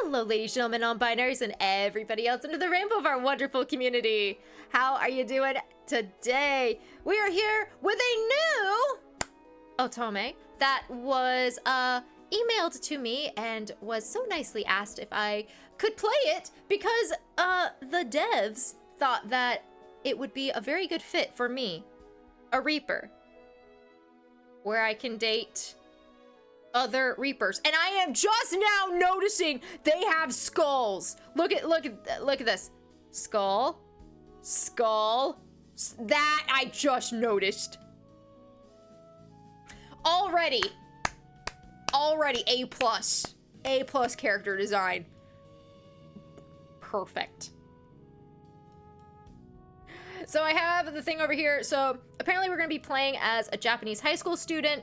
Hello, ladies, gentlemen, non-binaries, and everybody else under the rainbow of our wonderful community. How are you doing today? We are here with a new otome that was emailed to me and was so nicely asked if I could play it because the devs thought that it would be a very good fit for me, a Reaper, where I can date other Reapers. And I am just now noticing they have skulls. Look at this. Skull. That I just noticed. Already A+. A+ character design. Perfect. So I have the thing over here. So apparently we're going to be playing as a Japanese high school student.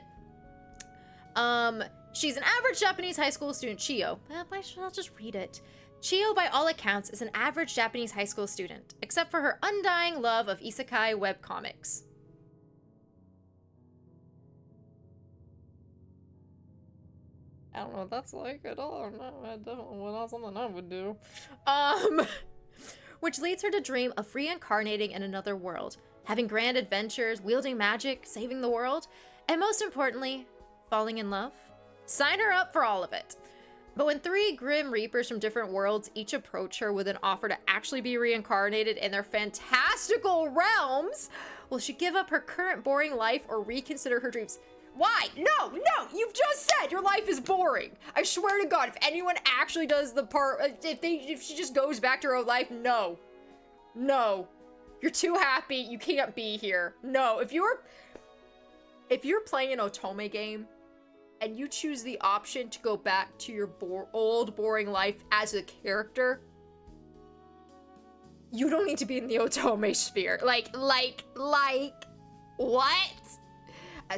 She's an average Japanese high school student, Chio. I'll just read it. Chio, by all accounts, is an average Japanese high school student, except for her undying love of isekai webcomics. I don't know what that's like at all. I definitely not something I would do. Which leads her to dream of reincarnating in another world, having grand adventures, wielding magic, saving the world, and most importantly, falling in love. Sign her up for all of it. But when three grim reapers from different worlds each approach her with an offer to actually be reincarnated in their fantastical realms, will she give up her current boring life or reconsider her dreams? Why? No, you've just said your life is boring. I swear to God, if anyone actually does the part, if she just goes back to her old life, no. You're too happy, you can't be here. No, if you're playing an otome game and you choose the option to go back to your old boring life as a character, you don't need to be in the otome sphere. Like what? I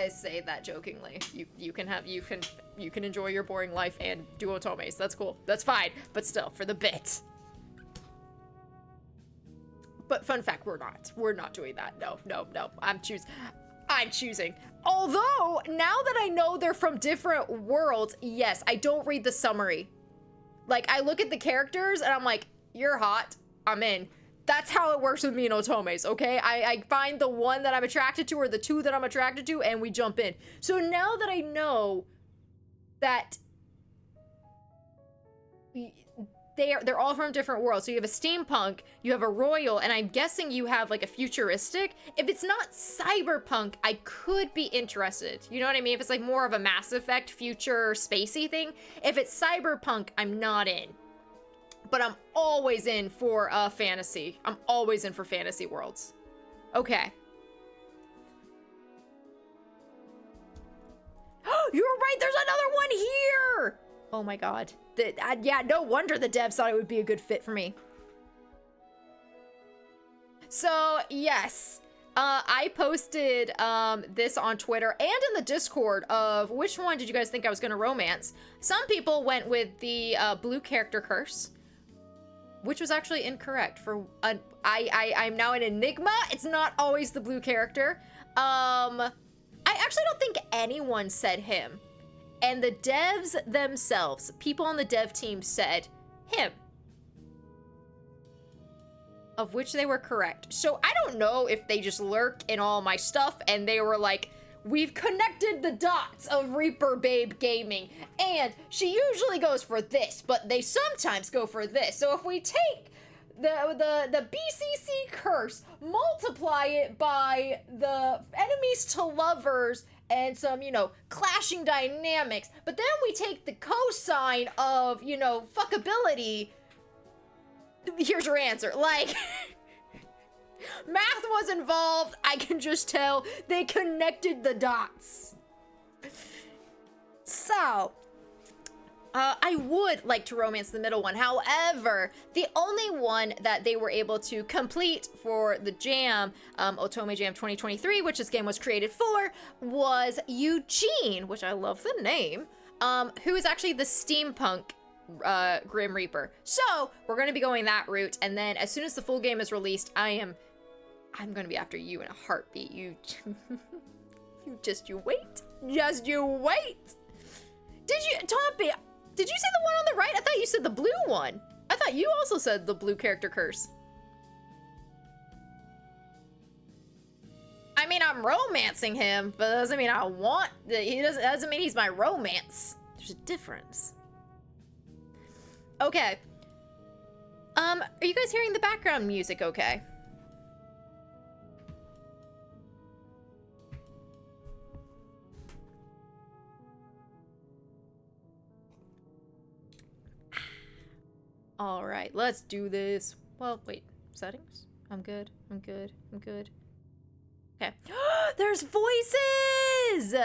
say that jokingly. You can enjoy your boring life and do otomes. That's cool. That's fine. But still, for the bit. But fun fact, we're not doing that. No. I'm choosing. Although, now that I know they're from different worlds, yes, I don't read the summary. Like, I look at the characters and I'm like, you're hot, I'm in. That's how it works with me in otomes, okay? I find the one that I'm attracted to or the two that I'm attracted to and we jump in. So now that I know that they're all from different worlds. So you have a steampunk, you have a royal, and I'm guessing you have like a futuristic. If it's not cyberpunk, I could be interested. You know what I mean? If it's like more of a Mass Effect future spacey thing. If it's cyberpunk, I'm not in. But I'm always in for fantasy. I'm always in for fantasy worlds. Okay. You're right, there's another one here! Oh my God. Yeah, no wonder the devs thought it would be a good fit for me. So, yes. I posted this on Twitter and in the Discord of which one did you guys think I was going to romance. Some people went with the blue character curse, which was actually incorrect. I'm now an enigma. It's not always the blue character. I actually don't think anyone said him. And the devs themselves, people on the dev team said him. Of which they were correct. So I don't know if they just lurk in all my stuff and they were like, we've connected the dots of Reaper Babe Gaming. And she usually goes for this, but they sometimes go for this. So if we take the BCC curse, multiply it by the enemies to lovers and some, clashing dynamics, but then we take the cosine of, fuckability, here's your answer. Like, math was involved. I can just tell they connected the dots. So, I would like to romance the middle one. However, the only one that they were able to complete for the jam, Otome Jam 2023, which this game was created for, was Eugene, which I love the name, who is actually the steampunk Grim Reaper. So we're going to be going that route. And then as soon as the full game is released, I'm going to be after you in a heartbeat. You wait. Just you wait. Did Did you say the one on the right? I thought you said the blue one. I thought you also said the blue character curse. I mean, I'm romancing him, but that doesn't mean I want. Doesn't mean he's my romance. There's a difference. Okay. Are you guys hearing the background music okay? All right, let's do this. Well, wait, settings? I'm good. Okay. There's voices!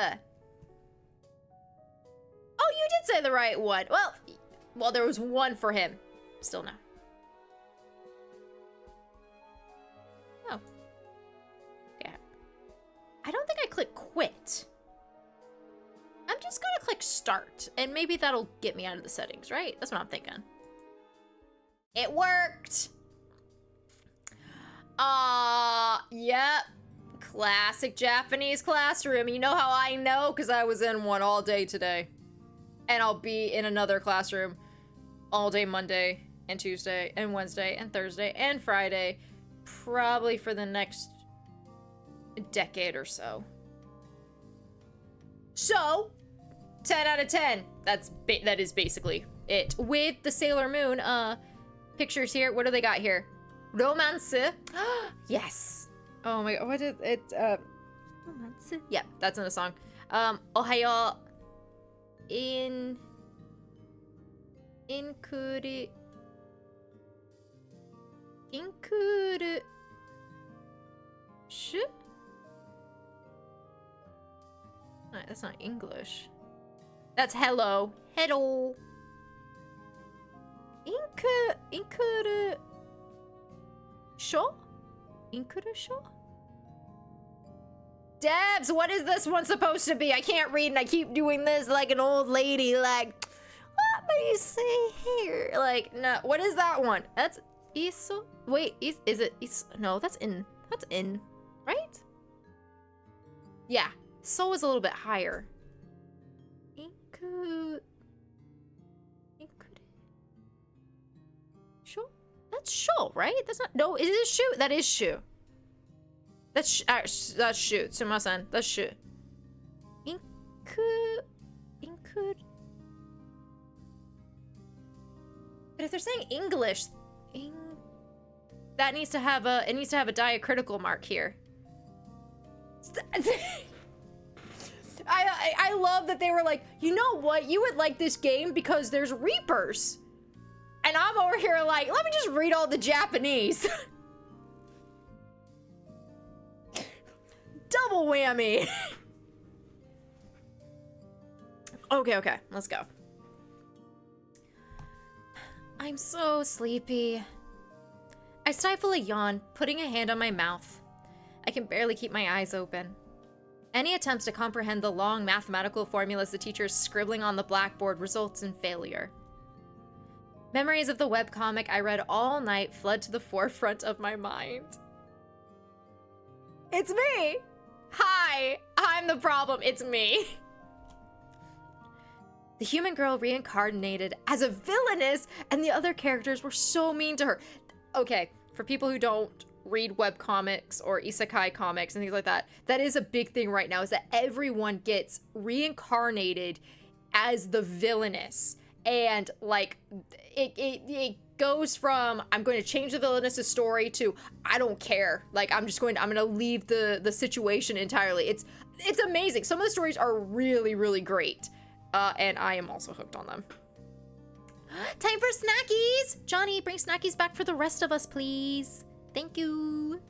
Oh, you did say the right one. Well, there was one for him. Still no. Oh. Okay. I don't think I clicked quit. I'm just gonna click start, and maybe that'll get me out of the settings, right? That's what I'm thinking. It worked! Yep. Classic Japanese classroom. You know how I know? Because I was in one all day today. And I'll be in another classroom all day Monday and Tuesday and Wednesday and Thursday and Friday. Probably for the next decade or so. So, 10 out of 10. That is basically it. With the Sailor Moon, pictures here. What do they got here? Romance. Yes. Oh my god, what is it? Romance. Yeah, that's in the song. Ohayo. Inkuru. Shu? No, that's not English. That's hello. Hello. Inkuru. Sho? Inkuru sho? Debs, what is this one supposed to be? I can't read and I keep doing this like an old lady, like, let me see here. Like, no, what is that one? That's iso? Wait, is it is? No, that's in, right? Yeah, so is a little bit higher. Sho? That's sho, right? That's not, no, is it shu? That is shu. That's shu. Sumasan. That's shu. Inku. But if they're saying English, that needs to have a diacritical mark here. I love that they were like, you know what? You would like this game because there's Reapers. And I'm over here like, let me just read all the Japanese. Double whammy. Okay, let's go. I'm so sleepy. I stifle a yawn, putting a hand on my mouth. I can barely keep my eyes open. Any attempts to comprehend the long mathematical formulas the teacher is scribbling on the blackboard results in failure. Memories of the webcomic I read all night flood to the forefront of my mind. It's me! Hi! I'm the problem, it's me! The human girl reincarnated as a villainess, and the other characters were so mean to her. Okay, for people who don't read webcomics or isekai comics and things like that, that is a big thing right now, is that everyone gets reincarnated as the villainess. And, like, it goes from, I'm going to change the villainess's story to, I don't care. Like, I'm going to leave the situation entirely. It's amazing. Some of the stories are really, really great. And I am also hooked on them. Time for snackies! Johnny, bring snackies back for the rest of us, please. Thank you.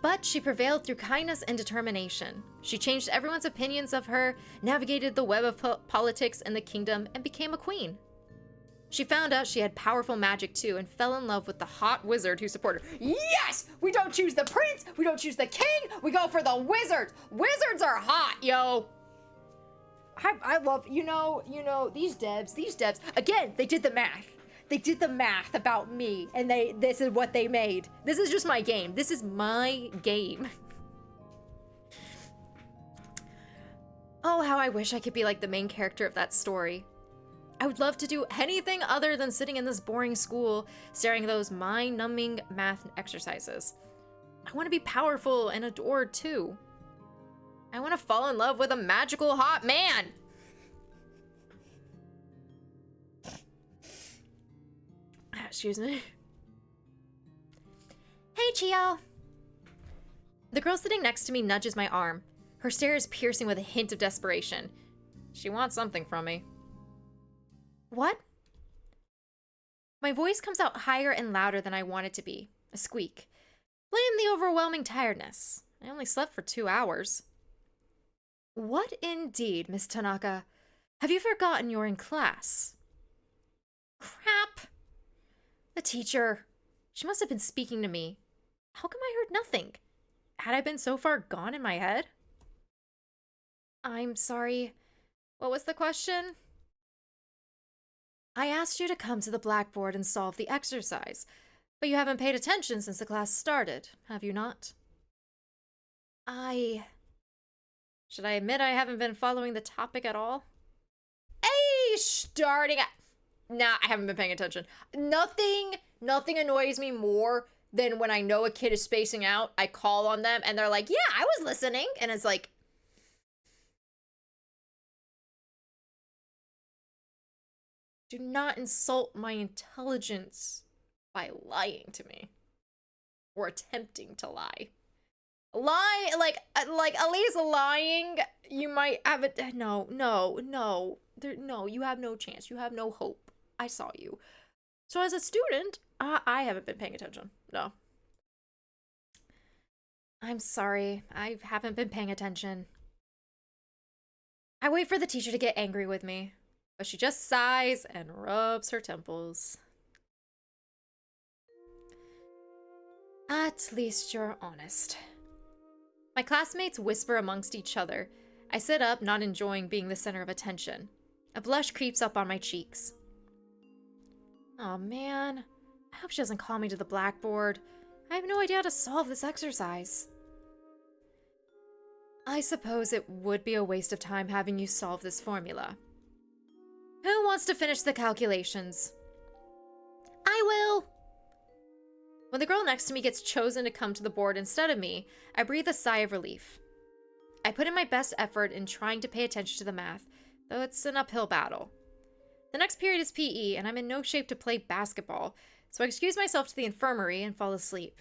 But she prevailed through kindness and determination. She changed everyone's opinions of her, navigated the web of politics and the kingdom, and became a queen. She found out she had powerful magic too, and fell in love with the hot wizard who supported her. Yes! We don't choose the prince, we don't choose the king, we go for the wizards! Wizards are hot, yo! I love, you know, these devs, again, they did the math. They did the math about me, and this is what they made. This is just my game. This is my game. Oh, how I wish I could be like the main character of that story. I would love to do anything other than sitting in this boring school, staring at those mind-numbing math exercises. I want to be powerful and adored too. I want to fall in love with a magical hot man. Excuse me. Hey, Chio. The girl sitting next to me nudges my arm. Her stare is piercing with a hint of desperation. She wants something from me. What? My voice comes out higher and louder than I want it to be. A squeak. Blame the overwhelming tiredness. I only slept for 2 hours. What indeed, Miss Tanaka? Have you forgotten you're in class? Crap. The teacher. She must have been speaking to me. How come I heard nothing? Had I been so far gone in my head? I'm sorry. What was the question? I asked you to come to the blackboard and solve the exercise, but you haven't paid attention since the class started, have you not? Should I admit I haven't been following the topic at all? Hey, starting at... Nah, I haven't been paying attention. Nothing annoys me more than when I know a kid is spacing out, I call on them, and they're like, yeah, I was listening, and it's like... Do not insult my intelligence by lying to me. Or attempting to lie. Lie, like at least lying, you might have it. No, you have no chance. You have no hope. I saw you. So as a student, I haven't been paying attention. No. I'm sorry. I haven't been paying attention. I wait for the teacher to get angry with me, but she just sighs and rubs her temples. At least you're honest. My classmates whisper amongst each other. I sit up, not enjoying being the center of attention. A blush creeps up on my cheeks. Oh man, I hope she doesn't call me to the blackboard. I have no idea how to solve this exercise. I suppose it would be a waste of time having you solve this formula. Who wants to finish the calculations? I will! When the girl next to me gets chosen to come to the board instead of me, I breathe a sigh of relief. I put in my best effort in trying to pay attention to the math, though it's an uphill battle. The next period is PE, and I'm in no shape to play basketball, so I excuse myself to the infirmary and fall asleep.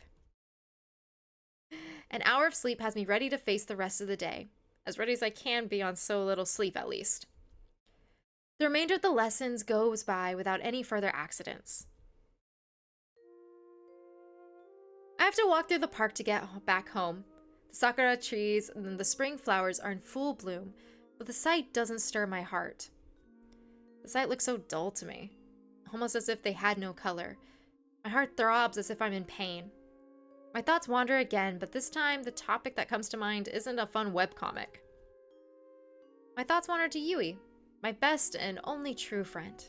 An hour of sleep has me ready to face the rest of the day, as ready as I can be on so little sleep at least. The remainder of the lessons goes by without any further accidents. I have to walk through the park to get back home. The sakura trees and the spring flowers are in full bloom, but the sight doesn't stir my heart. The sight looks so dull to me, almost as if they had no color. My heart throbs as if I'm in pain. My thoughts wander again, but this time the topic that comes to mind isn't a fun webcomic. My thoughts wander to Yui, my best and only true friend.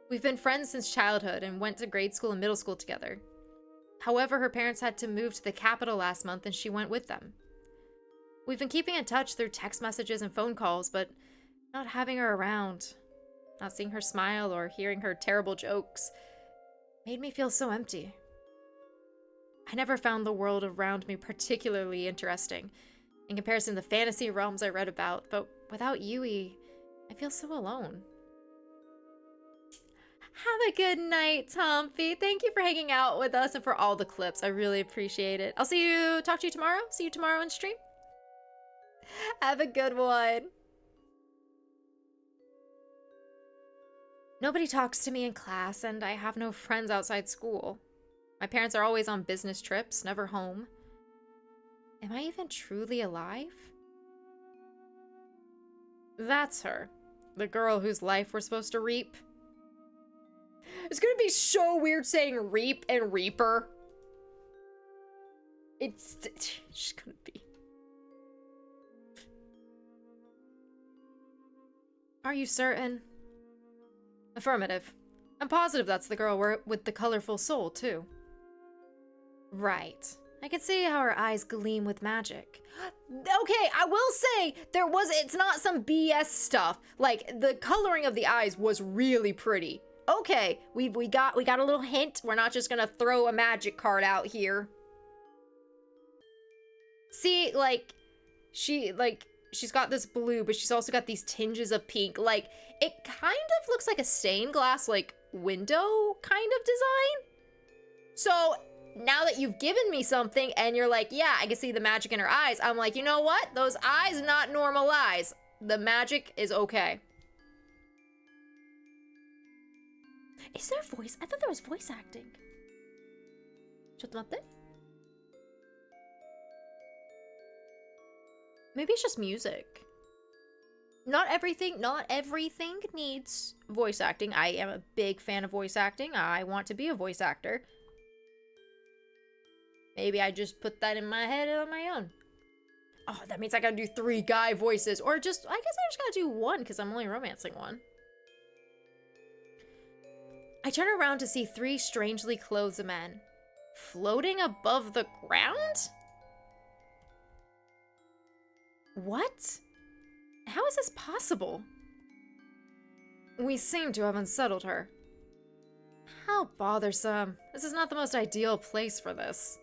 We've been friends since childhood and went to grade school and middle school together. However, her parents had to move to the capital last month and she went with them. We've been keeping in touch through text messages and phone calls, but not having her around, not seeing her smile or hearing her terrible jokes, made me feel so empty. I never found the world around me particularly interesting, in comparison to the fantasy realms I read about, but without Yui, I feel so alone. Have a good night, Tomfy. Thank you for hanging out with us and for all the clips. I really appreciate it. I'll talk to you tomorrow. See you tomorrow on stream. Have a good one. Nobody talks to me in class, and I have no friends outside school. My parents are always on business trips, never home. Am I even truly alive? That's her. The girl whose life we're supposed to reap. It's gonna be so weird saying reap and reaper. It's just gonna be. Are you certain? Affirmative. I'm positive that's the girl with the colorful soul, too. Right. I can see how her eyes gleam with magic. Okay, I will say it's not some BS stuff. Like, the coloring of the eyes was really pretty. Okay, we got a little hint. We're not just gonna throw a magic card out here. See, she's got this blue, but she's also got these tinges of pink. Like, it kind of looks like a stained glass, like, window kind of design. So, now that you've given me something and you're like, yeah, I can see the magic in her eyes, I'm like, you know what? Those eyes not normal eyes. The magic is okay. Is there voice? I thought there was voice acting. Maybe it's just music. Not everything needs voice acting. I am a big fan of voice acting. I want to be a voice actor. Maybe I just put that in my head on my own. Oh, that means I gotta do 3 guy voices. Or I guess I just gotta do 1 because I'm only romancing 1. I turn around to see 3 strangely clothed men floating above the ground? What? How is this possible? We seem to have unsettled her. How bothersome. This is not the most ideal place for this.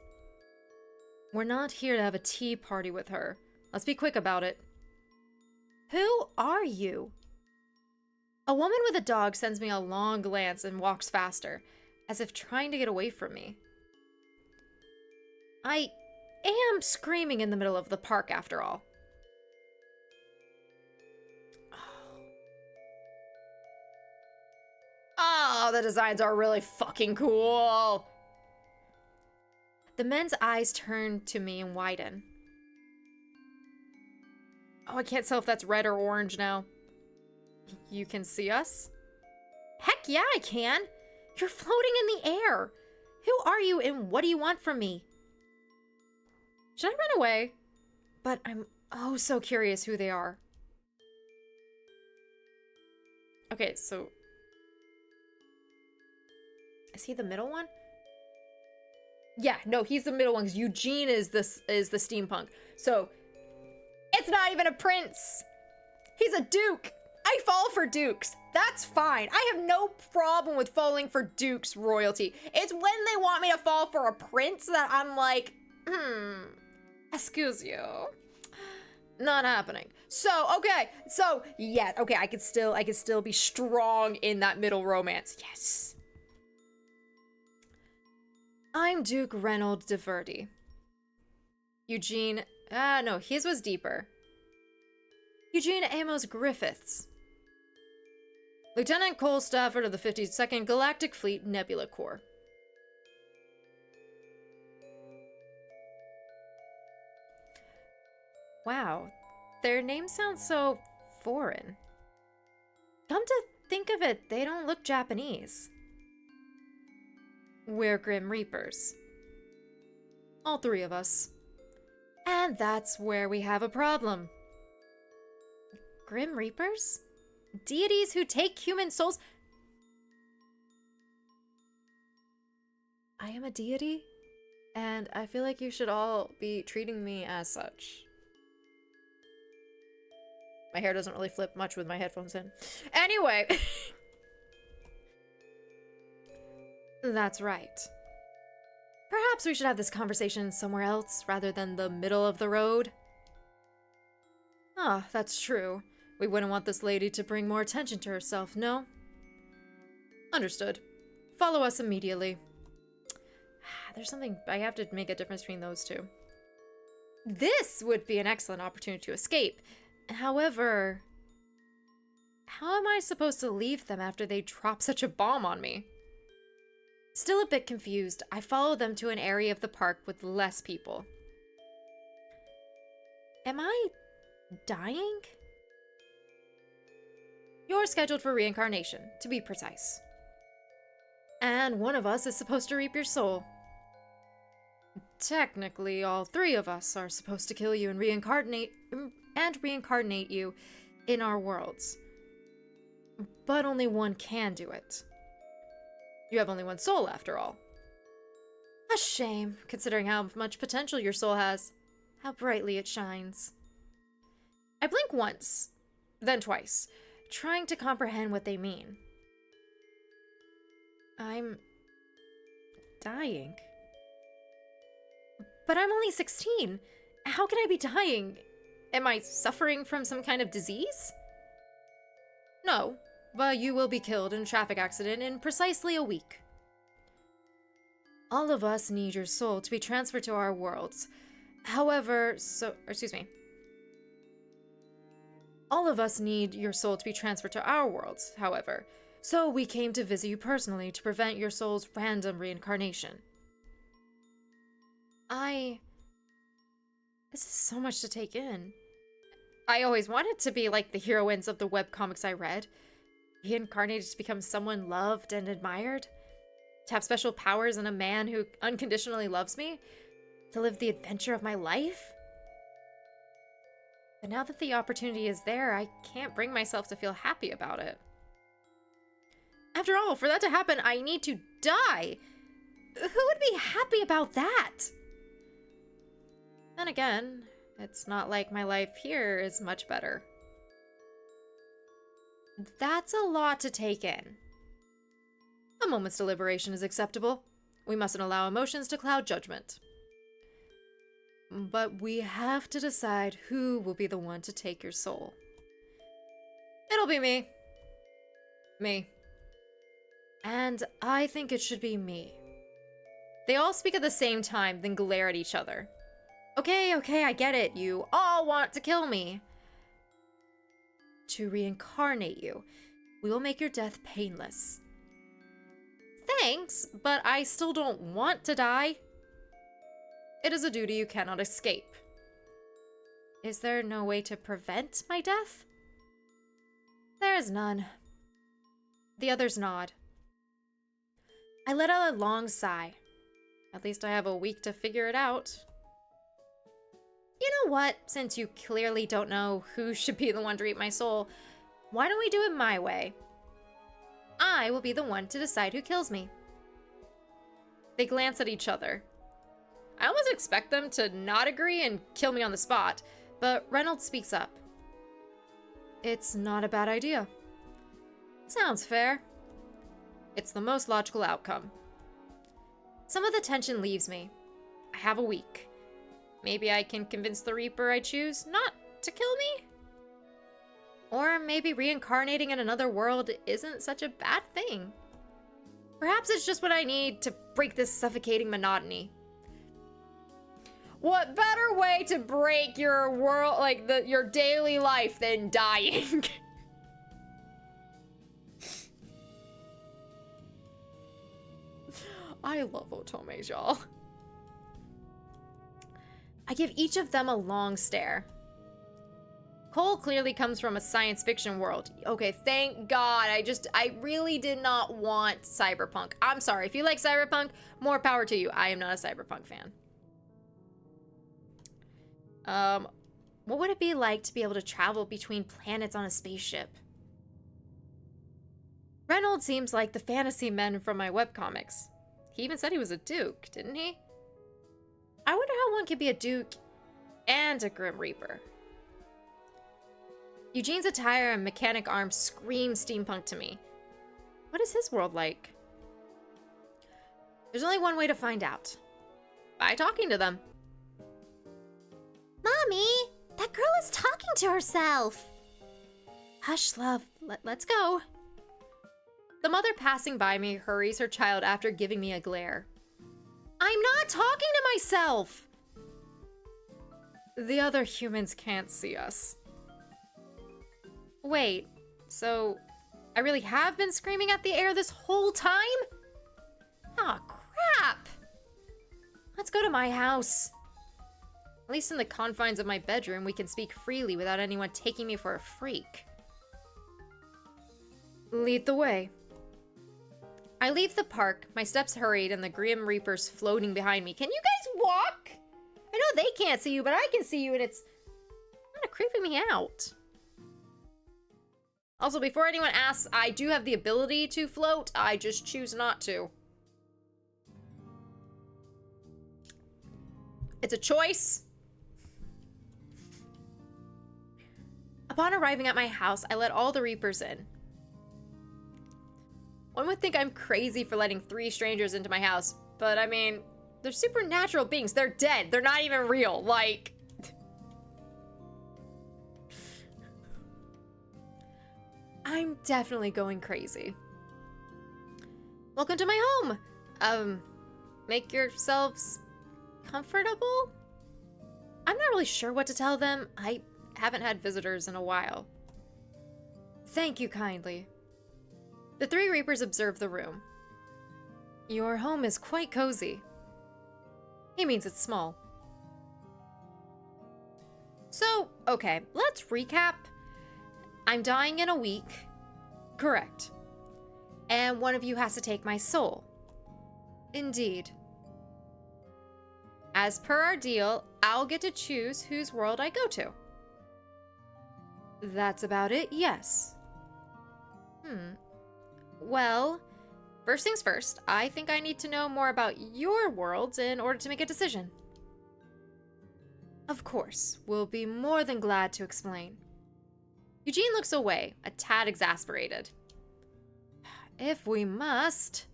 We're not here to have a tea party with her. Let's be quick about it. Who are you? A woman with a dog sends me a long glance and walks faster, as if trying to get away from me. I am screaming in the middle of the park after all. Oh, the designs are really fucking cool. The men's eyes turn to me and widen. Oh, I can't tell if that's red or orange now. You can see us? Heck yeah, I can. You're floating in the air. Who are you and what do you want from me? Should I run away? But I'm oh so curious who they are. Okay, so... Is he the middle one? Yeah, no, he's the middle one because Eugene is the steampunk. So, it's not even a prince. He's a duke. I fall for dukes. That's fine. I have no problem with falling for dukes royalty. It's when they want me to fall for a prince that I'm like, excuse you. Not happening. So, okay. So, yeah, okay, I could still be strong in that middle romance. Yes. I'm Duke Reynold de Verdi. Eugene, no, his was deeper. Eugene Amos Griffiths. Lieutenant Cole Stafford of the 52nd Galactic Fleet Nebula Corps. Wow, their names sound so foreign. Come to think of it, they don't look Japanese. We're Grim Reapers. All 3 of us. And that's where we have a problem. Grim Reapers? Deities who take human souls? I am a deity, and I feel like you should all be treating me as such. My hair doesn't really flip much with my headphones in. Anyway. That's right. Perhaps we should have this conversation somewhere else rather than the middle of the road. Ah, that's true. We wouldn't want this lady to bring more attention to herself, no? Understood. Follow us immediately. There's something... I have to make a difference between those 2. This would be an excellent opportunity to escape. However... How am I supposed to leave them after they drop such a bomb on me? Still a bit confused, I follow them to an area of the park with less people. Am I dying? You're scheduled for reincarnation, to be precise. And one of us is supposed to reap your soul. Technically, all 3 of us are supposed to kill you and reincarnate you in our worlds. But only one can do it. You have only 1 soul, after all. A shame, considering how much potential your soul has. How brightly it shines. I blink once, then twice, trying to comprehend what they mean. I'm dying. But I'm only 16. How can I be dying? Am I suffering from some kind of disease? No, but you will be killed in a traffic accident in precisely a week. All of us need your soul to be transferred to our worlds. All of us need your soul to be transferred to our worlds, however. So we came to visit you personally to prevent your soul's random reincarnation. This is so much to take in. I always wanted to be like the heroines of the webcomics I read. Reincarnated to become someone loved and admired. To have special powers and a man who unconditionally loves me. To live the adventure of my life. But now that the opportunity is there, I can't bring myself to feel happy about it. After all, for that to happen, I need to die. Who would be happy about that? Then again, it's not like my life here is much better. That's a lot to take in. A moment's deliberation is acceptable. We mustn't allow emotions to cloud judgment. But we have to decide who will be the one to take your soul. It'll be me. Me. And I think it should be me. They all speak at the same time, then glare at each other. Okay, I get it. You all want to kill me. To reincarnate you, we will make your death painless. Thanks, but I still don't want to die. It is a duty you cannot escape. Is there no way to prevent my death? There is none. The others nod. I let out a long sigh. At least I have a week to figure it out. You know what? Since you clearly don't know who should be the one to eat my soul, why don't we do it my way? I will be the one to decide who kills me. They glance at each other. I almost expect them to not agree and kill me on the spot, but Reynolds speaks up. It's not a bad idea. Sounds fair. It's the most logical outcome. Some of the tension leaves me. I have a week. Maybe I can convince the Reaper I choose not to kill me? Or maybe reincarnating in another world isn't such a bad thing. Perhaps it's just what I need to break this suffocating monotony. What better way to break your world, like your daily life, than dying? I love otomes, y'all. I give each of them a long stare. Cole clearly comes from a science fiction world. Okay, thank God. I really did not want cyberpunk. I'm sorry. If you like cyberpunk, more power to you. I am not a cyberpunk fan. What would it be like to be able to travel between planets on a spaceship? Reynolds seems like the fantasy men from my webcomics. He even said he was a duke, didn't he? I wonder how one could be a duke and a Grim Reaper. Eugene's attire and mechanic arms scream steampunk to me. What is his world like? There's only one way to find out. By talking to them. Mommy, that girl is talking to herself. Hush, love. Let's go. The mother passing by me hurries her child after giving me a glare. I'm not talking to myself! The other humans can't see us. Wait, so I really have been screaming at the air this whole time? Aw, crap! Let's go to my house. At least in the confines of my bedroom, we can speak freely without anyone taking me for a freak. Lead the way. I leave the park, my steps hurried, and the Grim Reapers floating behind me. Can you guys walk? I know they can't see you, but I can see you, and it's kind of creeping me out. Also, before anyone asks, I do have the ability to float. I just choose not to. It's a choice. Upon arriving at my house, I let all the Reapers in. One would think I'm crazy for letting 3 strangers into my house, but I mean, they're supernatural beings. They're dead. They're not even real. Like, I'm definitely going crazy. Welcome to my home. Make yourselves comfortable? I'm not really sure what to tell them. I haven't had visitors in a while. Thank you kindly. The 3 Reapers observe the room. Your home is quite cozy. He means it's small. So, okay, let's recap. I'm dying in a week. Correct. And one of you has to take my soul. Indeed. As per our deal, I'll get to choose whose world I go to. That's about it, yes. Well, first things first, I think I need to know more about your worlds in order to make a decision. Of course, we'll be more than glad to explain. Eugene looks away, a tad exasperated. If we must.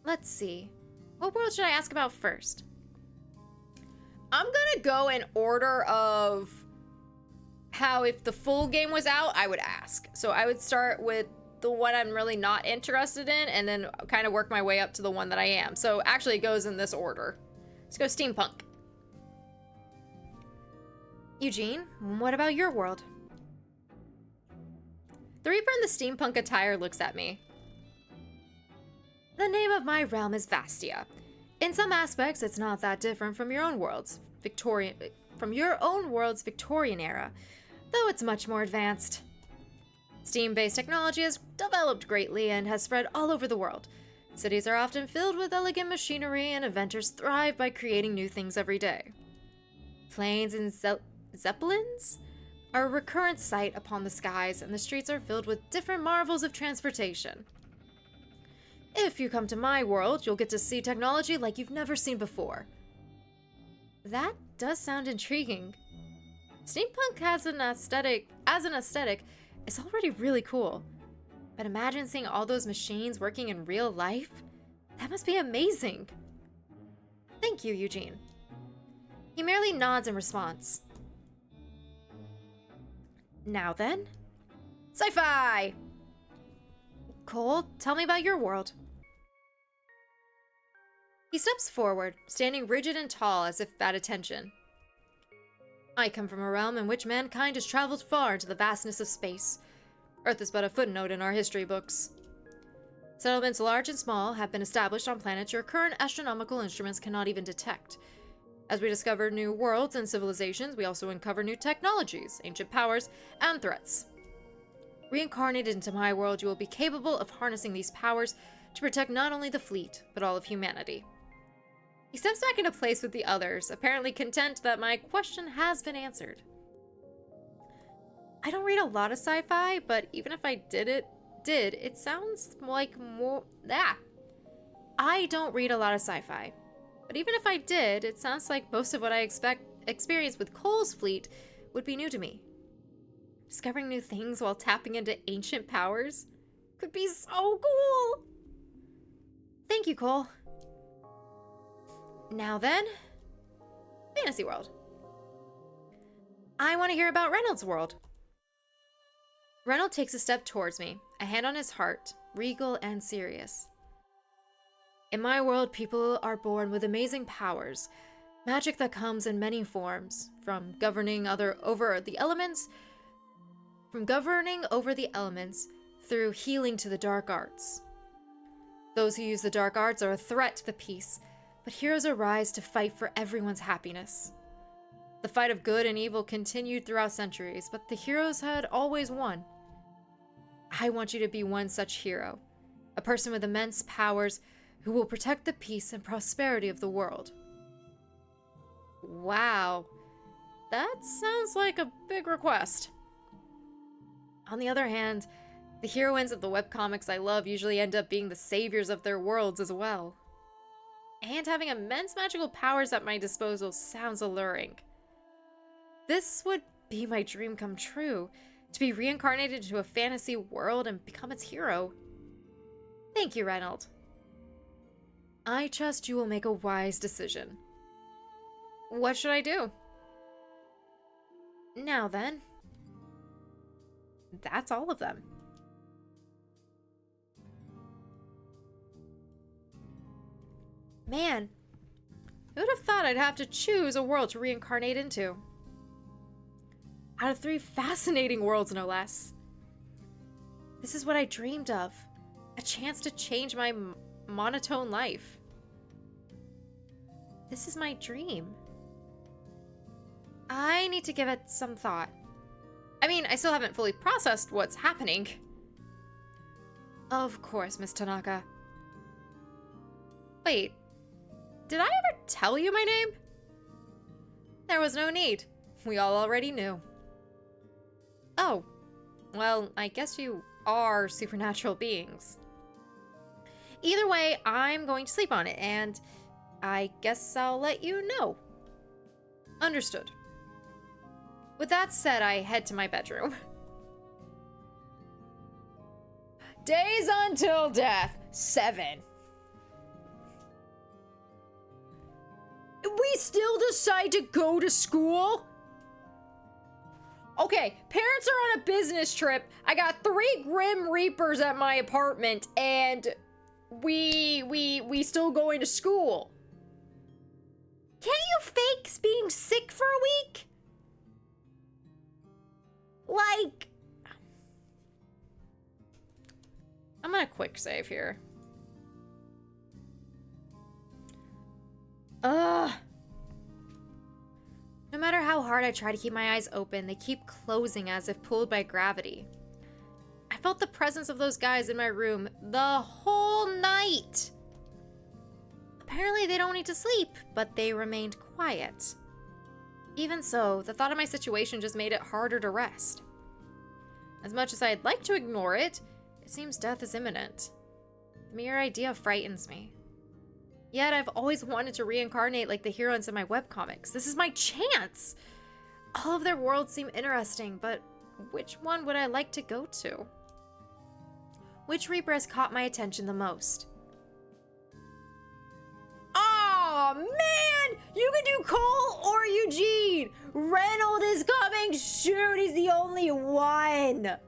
Let's see. What world should I ask about first? I'm gonna go in order of how, if the full game was out, I would ask. So I would start with the one I'm really not interested in, and then kind of work my way up to the one that I am. So actually it goes in this order. Let's go steampunk. Eugene, what about your world? The Reaper in the steampunk attire looks at me. The name of my realm is Vastia. In some aspects, it's not that different from your own world's Victorian era, though it's much more advanced. Steam-based technology has developed greatly and has spread all over the world. Cities are often filled with elegant machinery, and inventors thrive by creating new things every day. Planes and zeppelins are a recurrent sight upon the skies, and the streets are filled with different marvels of transportation. If you come to my world, you'll get to see technology like you've never seen before. That does sound intriguing. Steampunk as an aesthetic, is already really cool. But imagine seeing all those machines working in real life. That must be amazing. Thank you, Eugene. He merely nods in response. Now then, sci-fi! Cole, tell me about your world. He steps forward, standing rigid and tall as if at attention. I come from a realm in which mankind has traveled far into the vastness of space. Earth is but a footnote in our history books. Settlements large and small have been established on planets your current astronomical instruments cannot even detect. As we discover new worlds and civilizations, we also uncover new technologies, ancient powers, and threats. Reincarnated into my world, you will be capable of harnessing these powers to protect not only the fleet, but all of humanity. He steps back into place with the others, apparently content that my question has been answered. I don't read a lot of sci-fi, but even if I did, it sounds like more... I don't read a lot of sci-fi. But even if I did, it sounds like most of what I experienced with Cole's fleet would be new to me. Discovering new things while tapping into ancient powers could be so cool! Thank you, Cole. Now then, fantasy world. I want to hear about Reynolds' world. Reynolds takes a step towards me, a hand on his heart, regal and serious. In my world, people are born with amazing powers, magic that comes in many forms, from governing over the elements through healing to the dark arts. Those who use the dark arts are a threat to the peace, but heroes arise to fight for everyone's happiness. The fight of good and evil continued throughout centuries, but the heroes had always won. I want you to be one such hero, a person with immense powers who will protect the peace and prosperity of the world. Wow, that sounds like a big request. On the other hand, the heroines of the webcomics I love usually end up being the saviors of their worlds as well. And having immense magical powers at my disposal sounds alluring. This would be my dream come true, to be reincarnated into a fantasy world and become its hero. Thank you, Reynold. I trust you will make a wise decision. What should I do? Now then. That's all of them. Man, who would have thought I'd have to choose a world to reincarnate into? Out of 3 fascinating worlds, no less. This is what I dreamed of. A chance to change my monotone life. This is my dream. I need to give it some thought. I mean, I still haven't fully processed what's happening. Of course, Miss Tanaka. Wait, did I ever tell you my name? There was no need. We all already knew. Oh, well, I guess you are supernatural beings. Either way, I'm going to sleep on it, and I guess I'll let you know. Understood. With that said, I head to my bedroom. Days until death, 7. We still decide to go to school? Okay, parents are on a business trip. I got 3 Grim Reapers at my apartment, and we still going to school. Can't you fake being sick for a week? Like... I'm gonna quick save here. Ugh. No matter how hard I try to keep my eyes open, they keep closing as if pulled by gravity. I felt the presence of those guys in my room the whole night. Apparently they don't need to sleep, but they remained quiet. Even so, the thought of my situation just made it harder to rest. As much as I'd like to ignore it, it seems death is imminent. The mere idea frightens me. Yet I've always wanted to reincarnate like the heroines in my webcomics. This is my chance! All of their worlds seem interesting, but which one would I like to go to? Which Reaper has caught my attention the most? Aw, man! You can do Cole or Eugene! Reynold is coming! Shoot, he's the only one!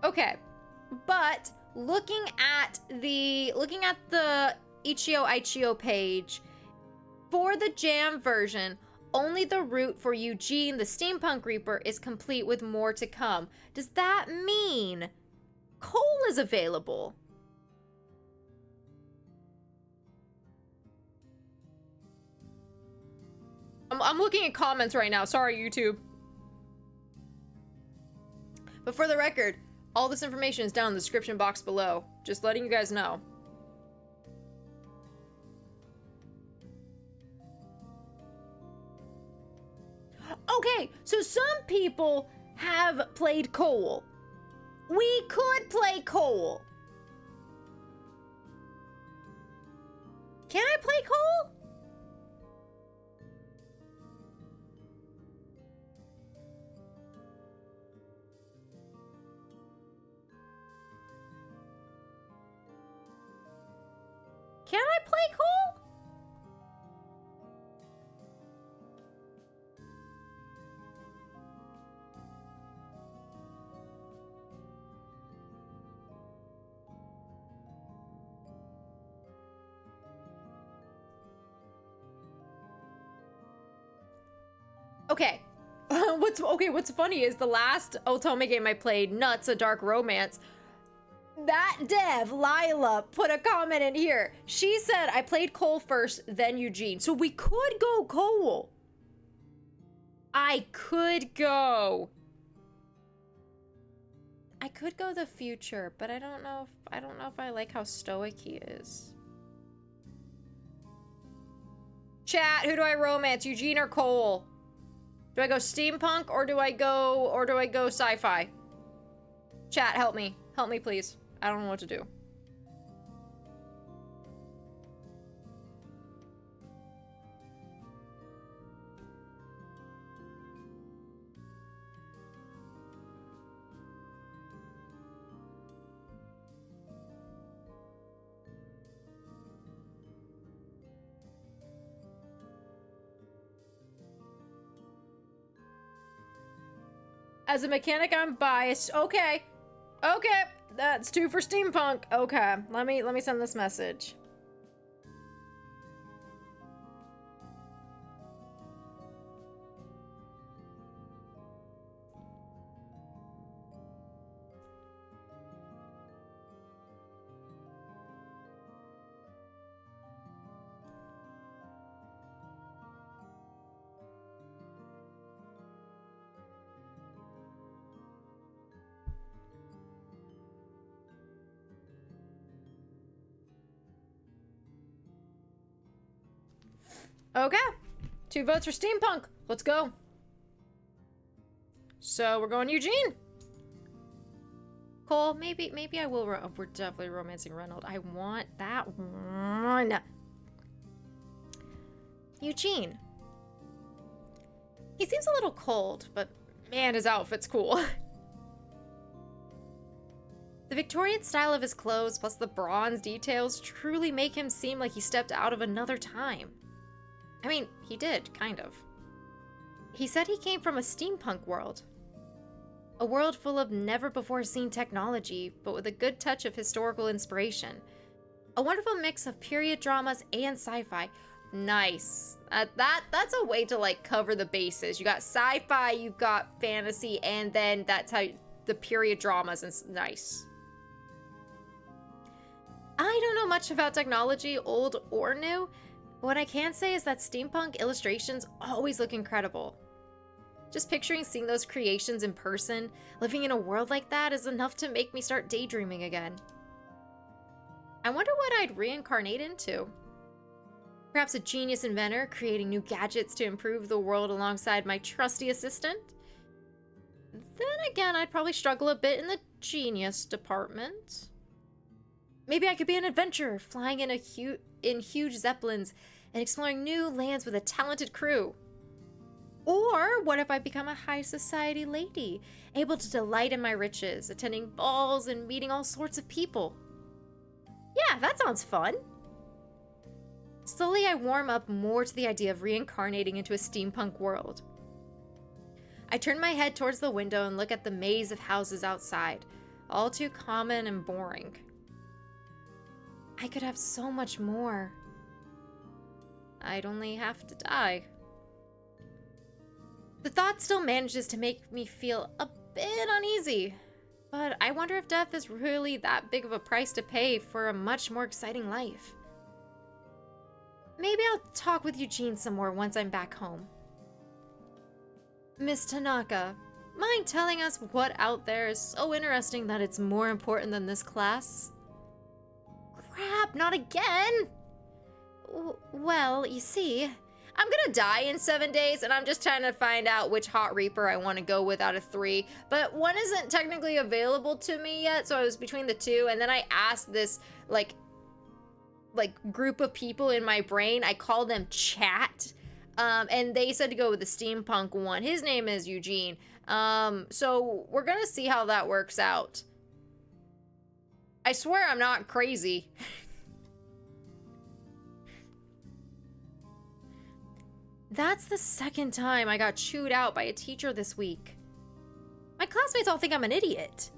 Okay, but looking at the Ichio page, for the Jam version, only the route for Eugene, the Steampunk Reaper, is complete with more to come. Does that mean Cole is available? I'm looking at comments right now. Sorry, YouTube. But for the record, all this information is down in the description box below. Just letting you guys know. Okay, so some people have played Cole. We could play Cole. Can I play Cole? Can I play Cole? Okay. What's funny is the last otome game I played, Nuts, A Dark Romance, that dev, Lila, put a comment in here. She said I played Cole first, then Eugene. So we could go Cole. I could go the future, but I don't know if I like how stoic he is. Chat, who do I romance, Eugene or Cole? Do I go steampunk or do I go sci-fi? Chat, help me. Help me, please. I don't know what to do. As a mechanic, I'm biased. Okay. Okay. That's 2 for steampunk. Okay. Let me send this message. Okay. 2 votes for steampunk. Let's go. So we're going Eugene. Cole, maybe I will. We're definitely romancing Reynolds. I want that one. Eugene. He seems a little cold, but man, his outfit's cool. The Victorian style of his clothes plus the bronze details truly make him seem like he stepped out of another time. I mean, he did, kind of. He said he came from a steampunk world. A world full of never-before-seen technology, but with a good touch of historical inspiration. A wonderful mix of period dramas and sci-fi. Nice. That's a way to, like, cover the bases. You got sci-fi, you've got fantasy, and then that's how the period dramas is nice. I don't know much about technology, old or new. What I can say is that steampunk illustrations always look incredible. Just picturing seeing those creations in person, living in a world like that is enough to make me start daydreaming again. I wonder what I'd reincarnate into. Perhaps a genius inventor creating new gadgets to improve the world alongside my trusty assistant? Then again, I'd probably struggle a bit in the genius department. Maybe I could be an adventurer, flying in huge zeppelins and exploring new lands with a talented crew. Or what if I become a high society lady, able to delight in my riches, attending balls and meeting all sorts of people? Yeah, that sounds fun. Slowly, I warm up more to the idea of reincarnating into a steampunk world. I turn my head towards the window and look at the maze of houses outside, all too common and boring. I could have so much more. I'd only have to die. The thought still manages to make me feel a bit uneasy, but I wonder if death is really that big of a price to pay for a much more exciting life. Maybe I'll talk with Eugene some more once I'm back home. Miss Tanaka, mind telling us what out there is so interesting that it's more important than this class? Crap, not again! Well, you see, I'm gonna die in 7 days, and I'm just trying to find out which Hot Reaper I want to go with out of 3. But one isn't technically available to me yet, so I was between the 2, and then I asked this, like group of people in my brain. I called them chat, and they said to go with the steampunk one. His name is Eugene. So we're gonna see how that works out. I swear I'm not crazy. That's the second time I got chewed out by a teacher this week. My classmates all think I'm an idiot.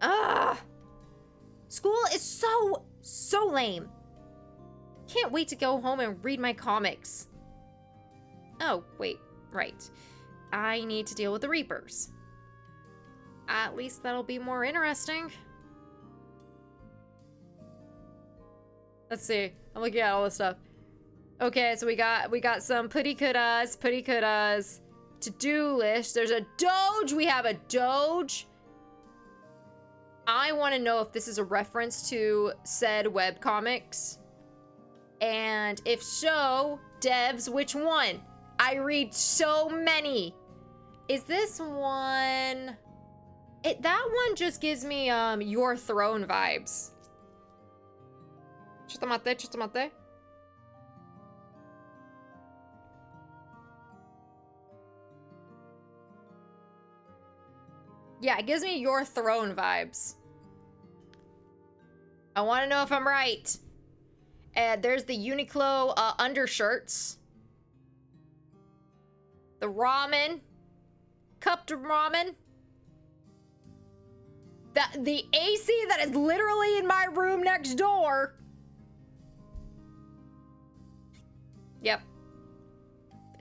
Ugh! School is so lame. Can't wait to go home and read my comics. Oh, wait, right. I need to deal with the Reapers. At least that'll be more interesting. Let's see. I'm looking at all this stuff. Okay, so we got some putty couldas, to-do list. There's a doge. We have a doge. I want to know if this is a reference to said webcomics. And if so, devs, which one? I read so many. Is this one? That one just gives me your throne vibes. Chitamate. Yeah, it gives me your throne vibes. I want to know if I'm right. There's the Uniqlo undershirts. The ramen. Cupped ramen. The AC that is literally in my room next door. Yep.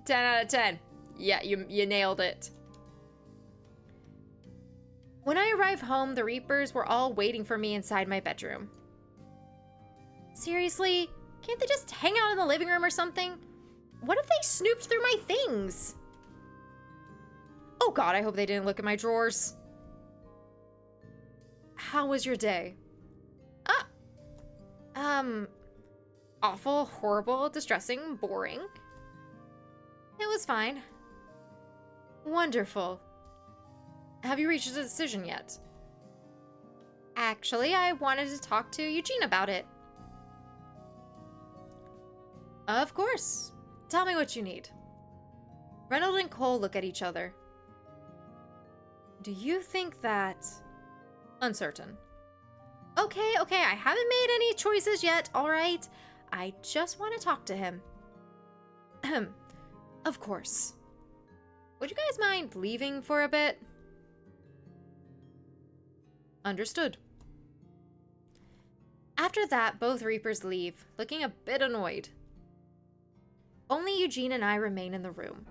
10 out of 10. Yeah, you nailed it. When I arrived home, the Reapers were all waiting for me inside my bedroom. Seriously? Can't they just hang out in the living room or something? What if they snooped through my things? Oh god, I hope they didn't look at my drawers. How was your day? Awful, horrible, distressing, boring. It was fine. Wonderful. Have you reached a decision yet? Actually, I wanted to talk to Eugene about it. Of course. Tell me what you need. Reynolds and Cole look at each other. Do you think that... Uncertain. Okay, I haven't made any choices yet, alright? I just want to talk to him. Of course. Would you guys mind leaving for a bit? Understood. After that, both Reapers leave, looking a bit annoyed. Only Eugene and I remain in the room.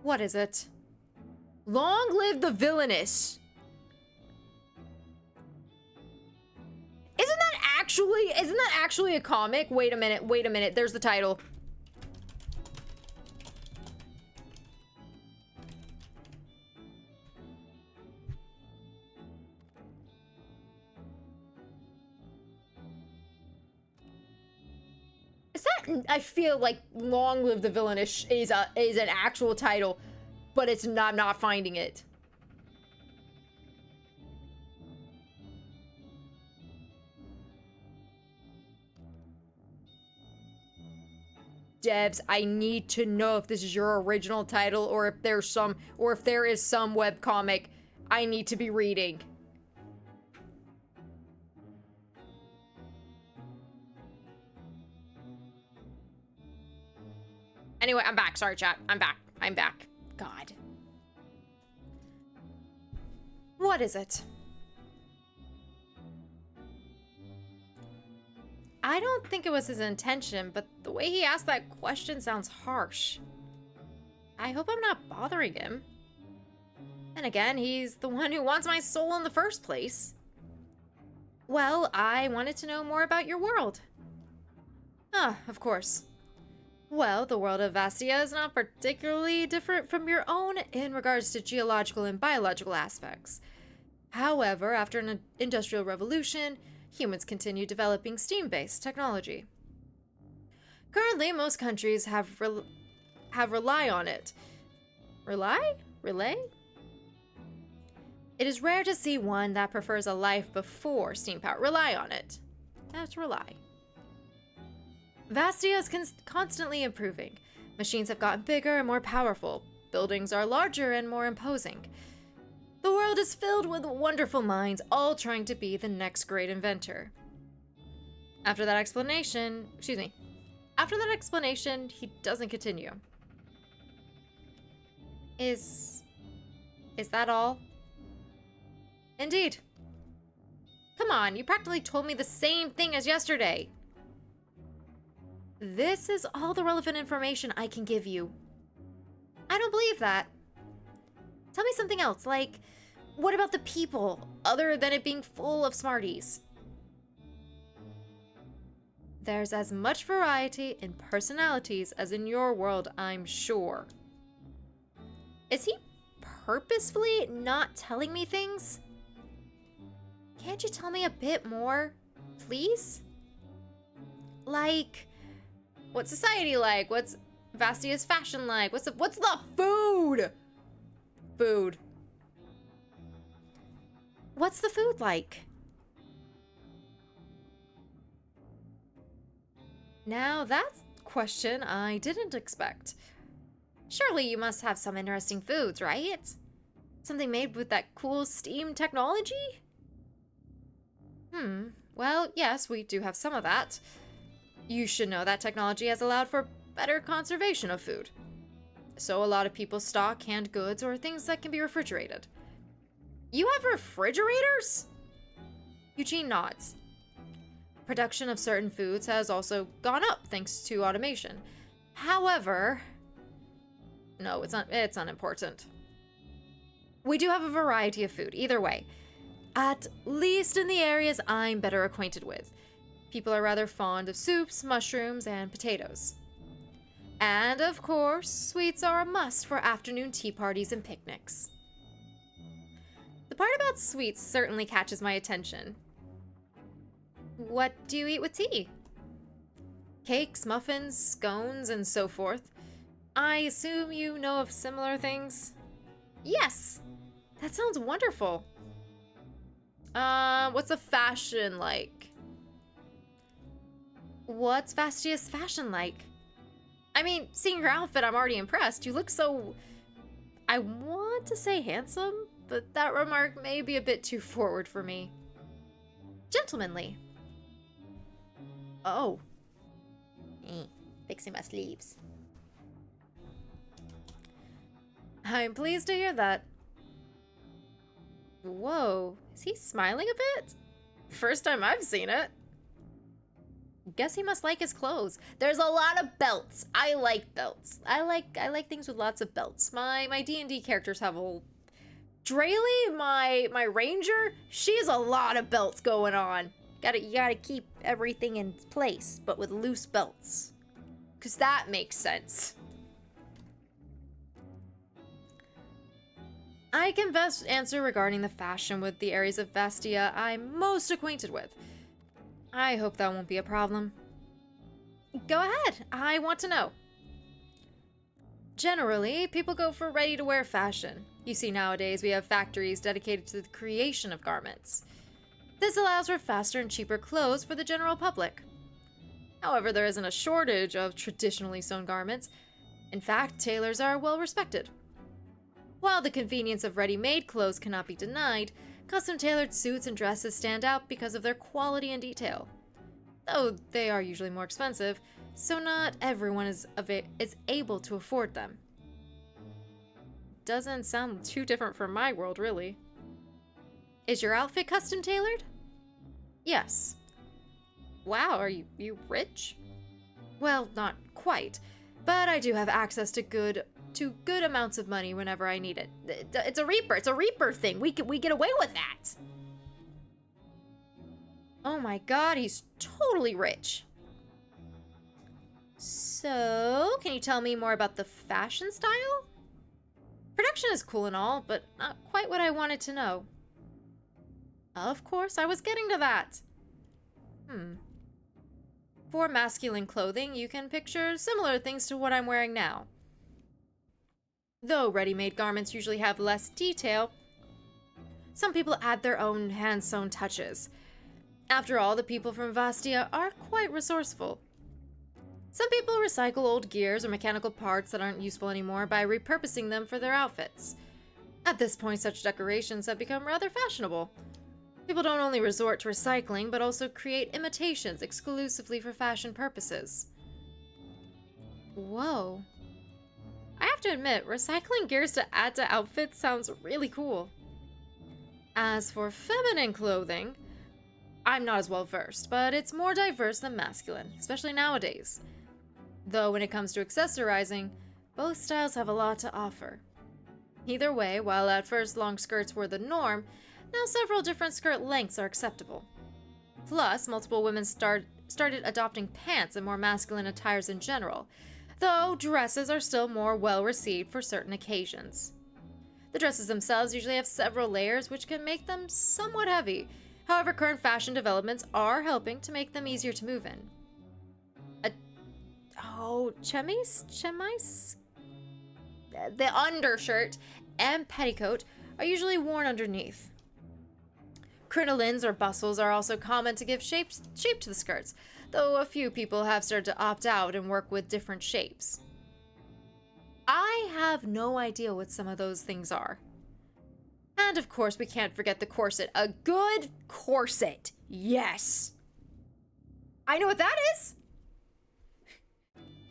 What is it? Long live the villainous! Isn't that actually a comic? Wait a minute, there's the title. I feel like Long Live the Villainous is an actual title, but it's not, I'm not finding it. Devs, I need to know if this is your original title or if there is some webcomic I need to be reading. Anyway, I'm back. Sorry, chat. I'm back. God. What is it? I don't think it was his intention, but the way he asked that question sounds harsh. I hope I'm not bothering him. And again, he's the one who wants my soul in the first place. Well, I wanted to know more about your world. Ah, of course. Well, the world of Vastia is not particularly different from your own in regards to geological and biological aspects. However, after an industrial revolution, humans continue developing steam-based technology. Currently, most countries have rely on it. Relay? It is rare to see one that prefers a life before steam power. Rely on it. That's rely. Vastia is constantly improving. Machines have gotten bigger and more powerful. Buildings are larger and more imposing. The world is filled with wonderful minds, all trying to be the next great inventor. After that explanation, he doesn't continue. Is that all? Indeed. Come on, you practically told me the same thing as yesterday. This is all the relevant information I can give you. I don't believe that. Tell me something else, like, what about the people, other than it being full of smarties? There's as much variety in personalities as in your world, I'm sure. Is he purposefully not telling me things? Can't you tell me a bit more, please? Like, what's society like? What's Vastia's fashion like? What's the food? Food. What's the food like? Now that's a question I didn't expect. Surely you must have some interesting foods, right? Something made with that cool steam technology? Well, yes, we do have some of that. You should know that technology has allowed for better conservation of food. So a lot of people stock canned goods or things that can be refrigerated. You have refrigerators? Eugene nods. Production of certain foods has also gone up thanks to automation. However, no, it's unimportant. We do have a variety of food, either way. At least in the areas I'm better acquainted with. People are rather fond of soups, mushrooms, and potatoes. And of course, sweets are a must for afternoon tea parties and picnics. The part about sweets certainly catches my attention. What do you eat with tea? Cakes, muffins, scones, and so forth. I assume you know of similar things? Yes! That sounds wonderful. What's the fashion like? What's Vastia's fashion like? I mean, seeing your outfit, I'm already impressed. You look so... I want to say handsome, but that remark may be a bit too forward for me. Gentlemanly. Oh. Fixing my sleeves. I'm pleased to hear that. Whoa, is he smiling a bit? First time I've seen it. Guess he must like his clothes. There's a lot of belts. I like belts. I like things with lots of belts. My D&D characters have a... Draylee, my ranger, she has a lot of belts going on. You gotta keep everything in place, but with loose belts. 'Cause that makes sense. I can best answer regarding the fashion with the areas of Vastia I'm most acquainted with. I hope that won't be a problem. Go ahead, I want to know. Generally, people go for ready-to-wear fashion. You see, nowadays we have factories dedicated to the creation of garments. This allows for faster and cheaper clothes for the general public. However, there isn't a shortage of traditionally sewn garments. In fact, tailors are well respected. While the convenience of ready-made clothes cannot be denied, custom-tailored suits and dresses stand out because of their quality and detail. Though they are usually more expensive, so not everyone is able to afford them. Doesn't sound too different from my world, really. Is your outfit custom-tailored? Yes. Wow, are you rich? Well, not quite, but I do have access to good amounts of money whenever I need it. It's a Reaper thing. We get away with that. Oh my god, he's totally rich. So, can you tell me more about the fashion style? Production is cool and all, but not quite what I wanted to know. Of course, I was getting to that. For masculine clothing, you can picture similar things to what I'm wearing now. Though ready-made garments usually have less detail, some people add their own hand-sewn touches. After all, the people from Vastia are quite resourceful. Some people recycle old gears or mechanical parts that aren't useful anymore by repurposing them for their outfits. At this point, such decorations have become rather fashionable. People don't only resort to recycling, but also create imitations exclusively for fashion purposes. Whoa. I have to admit, recycling gears to add to outfits sounds really cool. As for feminine clothing, I'm not as well versed, but it's more diverse than masculine, especially nowadays. Though when it comes to accessorizing, both styles have a lot to offer. Either way, while at first long skirts were the norm, now several different skirt lengths are acceptable. Plus, multiple women started adopting pants and more masculine attires in general, though dresses are still more well received for certain occasions. The dresses themselves usually have several layers, which can make them somewhat heavy. However, current fashion developments are helping to make them easier to move in. Chemise? The undershirt and petticoat are usually worn underneath. Crinolines or bustles are also common to give shape to the skirts, though a few people have started to opt out and work with different shapes. I have no idea what some of those things are. And of course, we can't forget the corset. A good corset. Yes. I know what that is.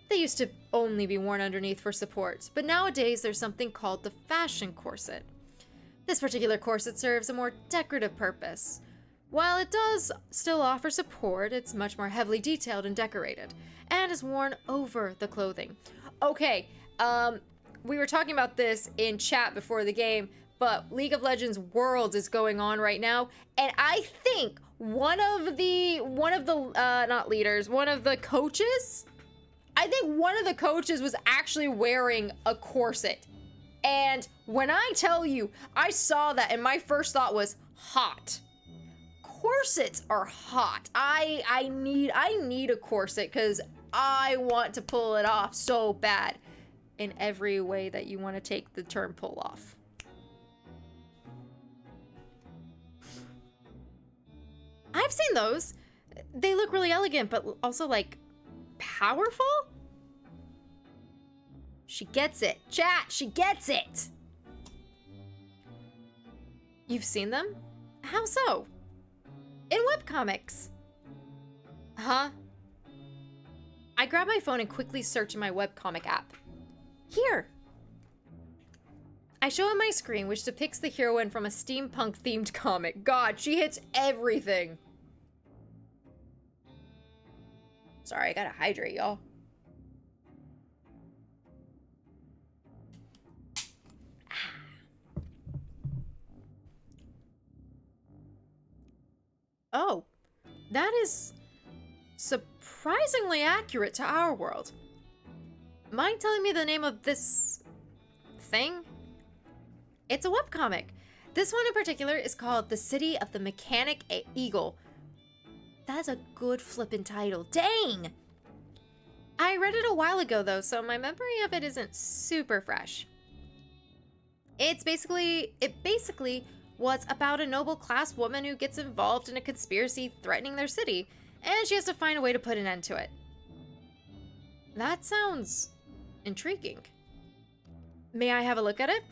They used to only be worn underneath for support, but nowadays there's something called the fashion corset. This particular corset serves a more decorative purpose. While it does still offer support, it's much more heavily detailed and decorated, and is worn over the clothing. Okay, we were talking about this in chat before the game, but League of Legends Worlds is going on right now, and I think one of the coaches, I think one of the coaches was actually wearing a corset. And when I tell you, I saw that and my first thought was hot. Corsets are hot. I need a corset because I want to pull it off so bad in every way that you want to take the term pull off. I've seen those. They look really elegant, but also like powerful? She gets it. Chat, she gets it! You've seen them? How so? In webcomics. Huh? I grab my phone and quickly search in my webcomic app. Here! I show him my screen, which depicts the heroine from a steampunk-themed comic. God, she hits everything! Sorry, I gotta hydrate, y'all. Oh, that is surprisingly accurate to our world. Mind telling me the name of this thing? It's a webcomic. This one in particular is called The City of the Mechanic Eagle. That's a good flippin' title. Dang! I read it a while ago though, so my memory of it isn't super fresh. It basically was about a noble class woman who gets involved in a conspiracy threatening their city, and she has to find a way to put an end to it. That sounds intriguing. May I have a look at it?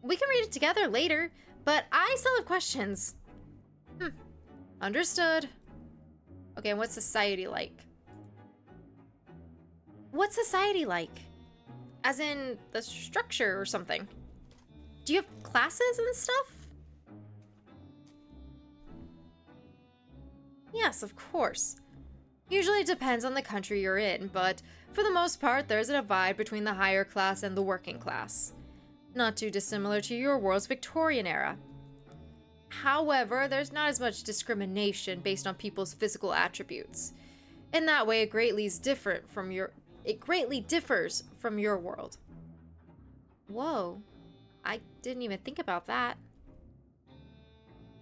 We can read it together later, but I still have questions. Understood. Okay, and what's society like? What's society like? As in the structure or something? Do you have classes and stuff? Yes, of course. Usually it depends on the country you're in, but for the most part, there's a divide between the higher class and the working class. Not too dissimilar to your world's Victorian era. However, there's not as much discrimination based on people's physical attributes. In that way, it greatly differs from your world. Whoa. I didn't even think about that.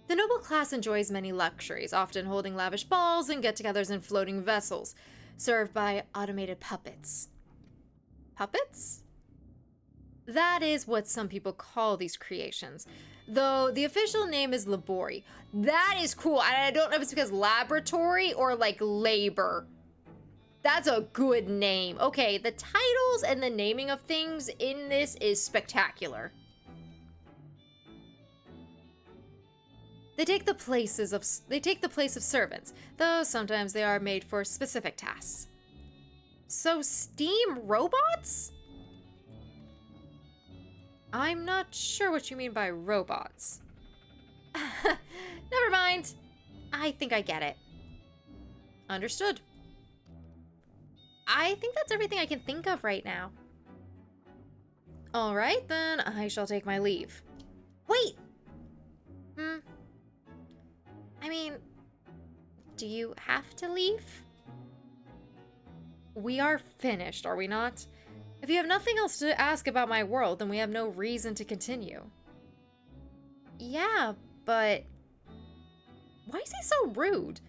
The noble class enjoys many luxuries, often holding lavish balls and get-togethers in floating vessels, served by automated puppets. Puppets? That is what some people call these creations, though the official name is labori. That is cool. I don't know if it's because laboratory or like labor. That's a good name. Okay, the titles and the naming of things in this is spectacular. They take the place of servants, though sometimes they are made for specific tasks. So steam robots? I'm not sure what you mean by robots. Never mind. I think I get it. Understood. I think that's everything I can think of right now. All right, then I shall take my leave. Wait! I mean, do you have to leave? We are finished, are we not? If you have nothing else to ask about my world, then we have no reason to continue. Yeah, but why is he so rude?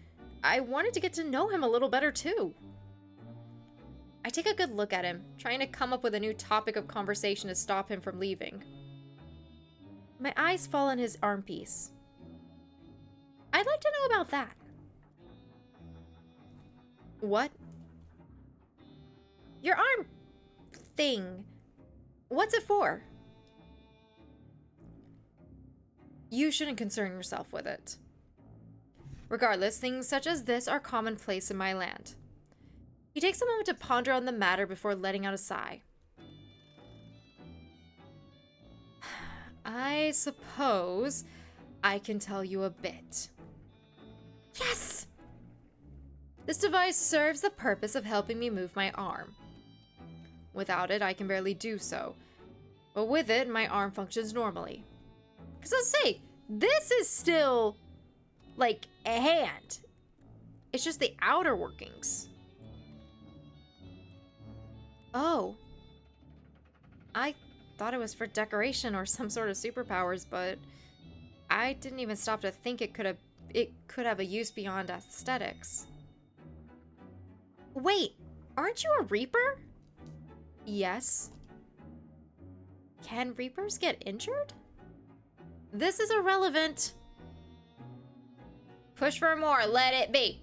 I wanted to get to know him a little better too. I take a good look at him, trying to come up with a new topic of conversation to stop him from leaving. My eyes fall on his arm piece. I'd like to know about that. What? Your arm thing. What's it for? You shouldn't concern yourself with it. Regardless, things such as this are commonplace in my land. He takes a moment to ponder on the matter before letting out a sigh. I suppose I can tell you a bit. Yes! This device serves the purpose of helping me move my arm. Without it, I can barely do so. But with it, my arm functions normally. Because I'll say, this is still, like, a hand. It's just the outer workings. Oh. I thought it was for decoration or some sort of superpowers, but I didn't even stop to think it could have a use beyond aesthetics. Wait, aren't you a Reaper? Yes. Can Reapers get injured? This is irrelevant. Push for more, let it be.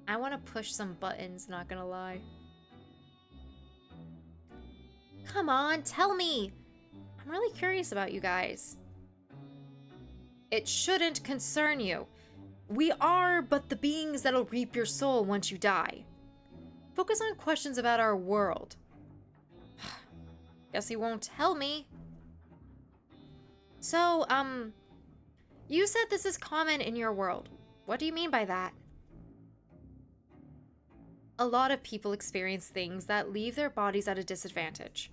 I want to push some buttons, not gonna lie. Come on, tell me. I'm really curious about you guys. It shouldn't concern you. We are but the beings that'll reap your soul once you die. Focus on questions about our world. Guess you won't tell me. So, you said this is common in your world. What do you mean by that? A lot of people experience things that leave their bodies at a disadvantage.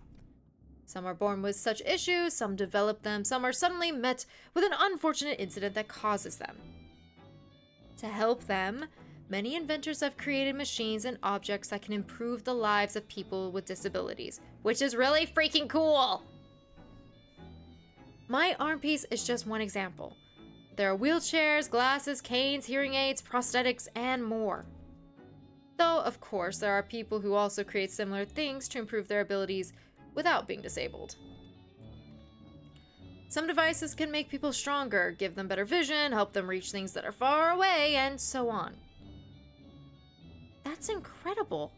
Some are born with such issues, some develop them, some are suddenly met with an unfortunate incident that causes them. To help them, many inventors have created machines and objects that can improve the lives of people with disabilities, which is really freaking cool! My arm piece is just one example. There are wheelchairs, glasses, canes, hearing aids, prosthetics, and more. Though, of course, there are people who also create similar things to improve their abilities without being disabled. Some devices can make people stronger, give them better vision, help them reach things that are far away, and so on. That's incredible.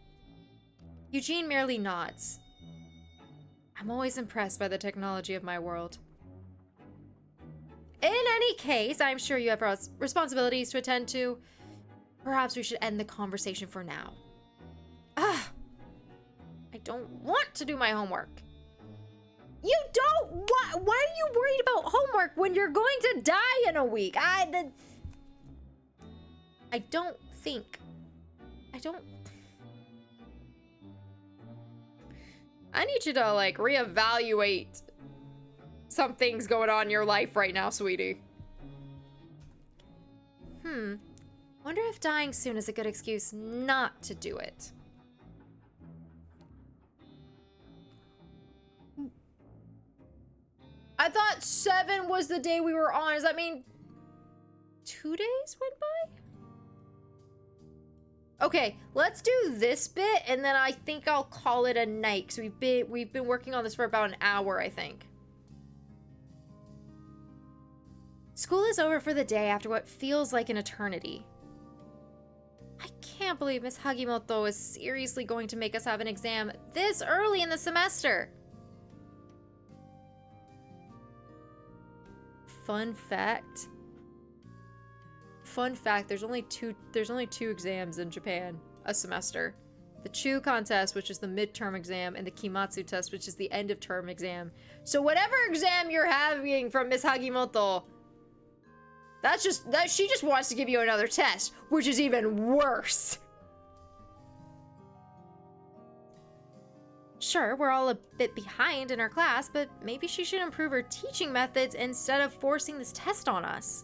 Eugene merely nods. I'm always impressed by the technology of my world. In any case, I'm sure you have responsibilities to attend to. Perhaps we should end the conversation for now. Ah! I don't want to do my homework. You don't want? Why are you worried about homework when you're going to die in a week? I don't think. I need you to, like, reevaluate some things going on in your life right now, sweetie. Wonder if dying soon is a good excuse not to do it. I thought 7 was the day we were on. Does that mean 2 days went by? Okay, let's do this bit, and then I think I'll call it a night, because we've been working on this for about an hour, I think. School is over for the day after what feels like an eternity. I can't believe Miss Hagimoto is seriously going to make us have an exam this early in the semester. Fun fact, there's only two exams in Japan a semester. The Chu contest, which is the midterm exam, and the Kimatsu test, which is the end of term exam. So whatever exam you're having from Miss Hagimoto, she just wants to give you another test, which is even worse. Sure, we're all a bit behind in our class, but maybe she should improve her teaching methods instead of forcing this test on us.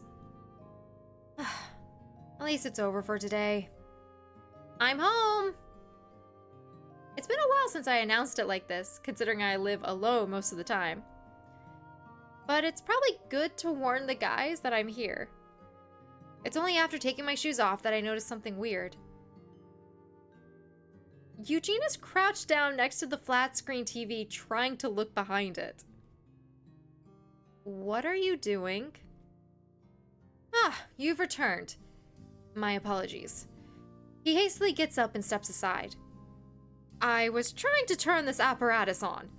At least it's over for today. I'm home! It's been a while since I announced it like this, considering I live alone most of the time. But it's probably good to warn the guys that I'm here. It's only after taking my shoes off that I noticed something weird. Eugene is crouched down next to the flat screen TV trying to look behind it. What are you doing? Ah, you've returned. My apologies. He hastily gets up and steps aside. I was trying to turn this apparatus on.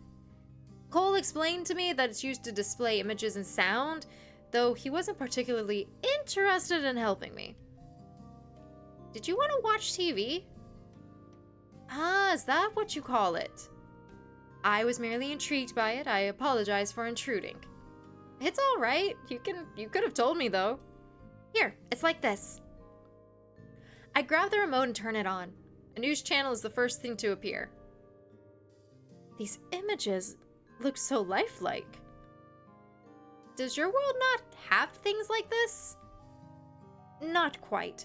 Cole explained to me that it's used to display images and sound, though he wasn't particularly interested in helping me. Did you want to watch TV? Ah, is that what you call it? I was merely intrigued by it. I apologize for intruding. It's all right. You could have told me, though. Here, it's like this. I grab the remote and turn it on. A news channel is the first thing to appear. These images look so lifelike. Does your world not have things like this? Not quite.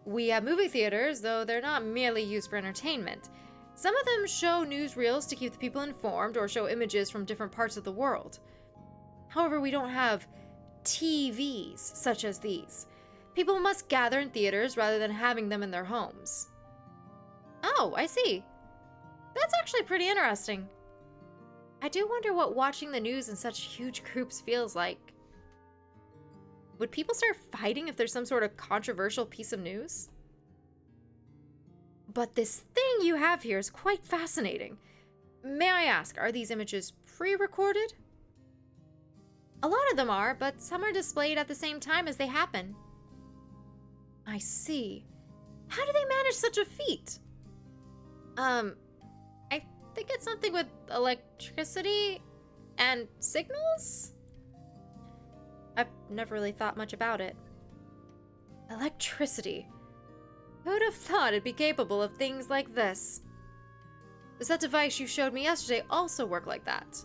We have movie theaters, though they're not merely used for entertainment. Some of them show newsreels to keep the people informed or show images from different parts of the world. However, we don't have TVs such as these. People must gather in theaters rather than having them in their homes. Oh, I see. That's actually pretty interesting. I do wonder what watching the news in such huge groups feels like. Would people start fighting if there's some sort of controversial piece of news? But this thing you have here is quite fascinating. May I ask, are these images pre-recorded? A lot of them are, but some are displayed at the same time as they happen. I see. How do they manage such a feat? I think it's something with electricity and signals? I've never really thought much about it. Electricity. Who'd have thought it'd be capable of things like this? Does that device you showed me yesterday also work like that?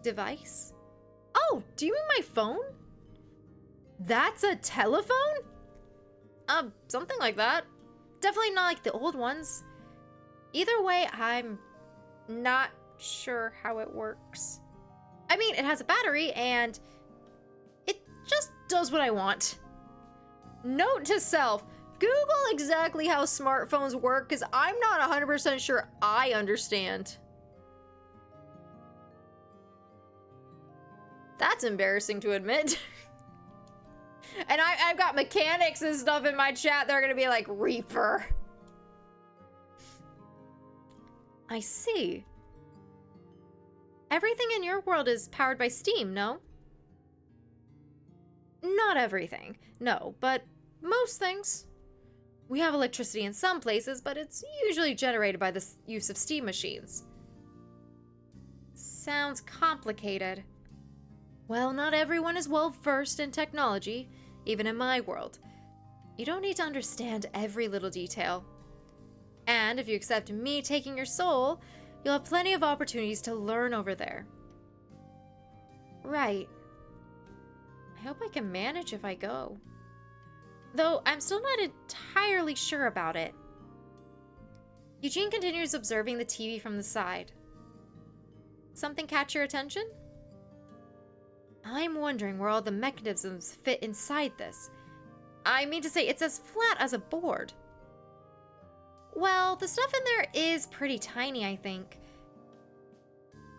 Device? Oh, do you mean my phone? That's a telephone? Something like that. Definitely not like the old ones. Either way, I'm not sure how it works. I mean, it has a battery and it just does what I want. Note to self, Google exactly how smartphones work because I'm not 100% sure I understand. That's embarrassing to admit. And I've got mechanics and stuff in my chat. They're gonna be like, Reaper. I see. Everything in your world is powered by steam, no? Not everything, no, but most things. We have electricity in some places, but it's usually generated by the use of steam machines. Sounds complicated. Well, not everyone is well versed in technology, even in my world. You don't need to understand every little detail. And if you accept me taking your soul, you'll have plenty of opportunities to learn over there. Right. I hope I can manage if I go. Though I'm still not entirely sure about it. Eugene continues observing the TV from the side. Something catch your attention? I'm wondering where all the mechanisms fit inside this. I mean to say, it's as flat as a board. Well, the stuff in there is pretty tiny, I think.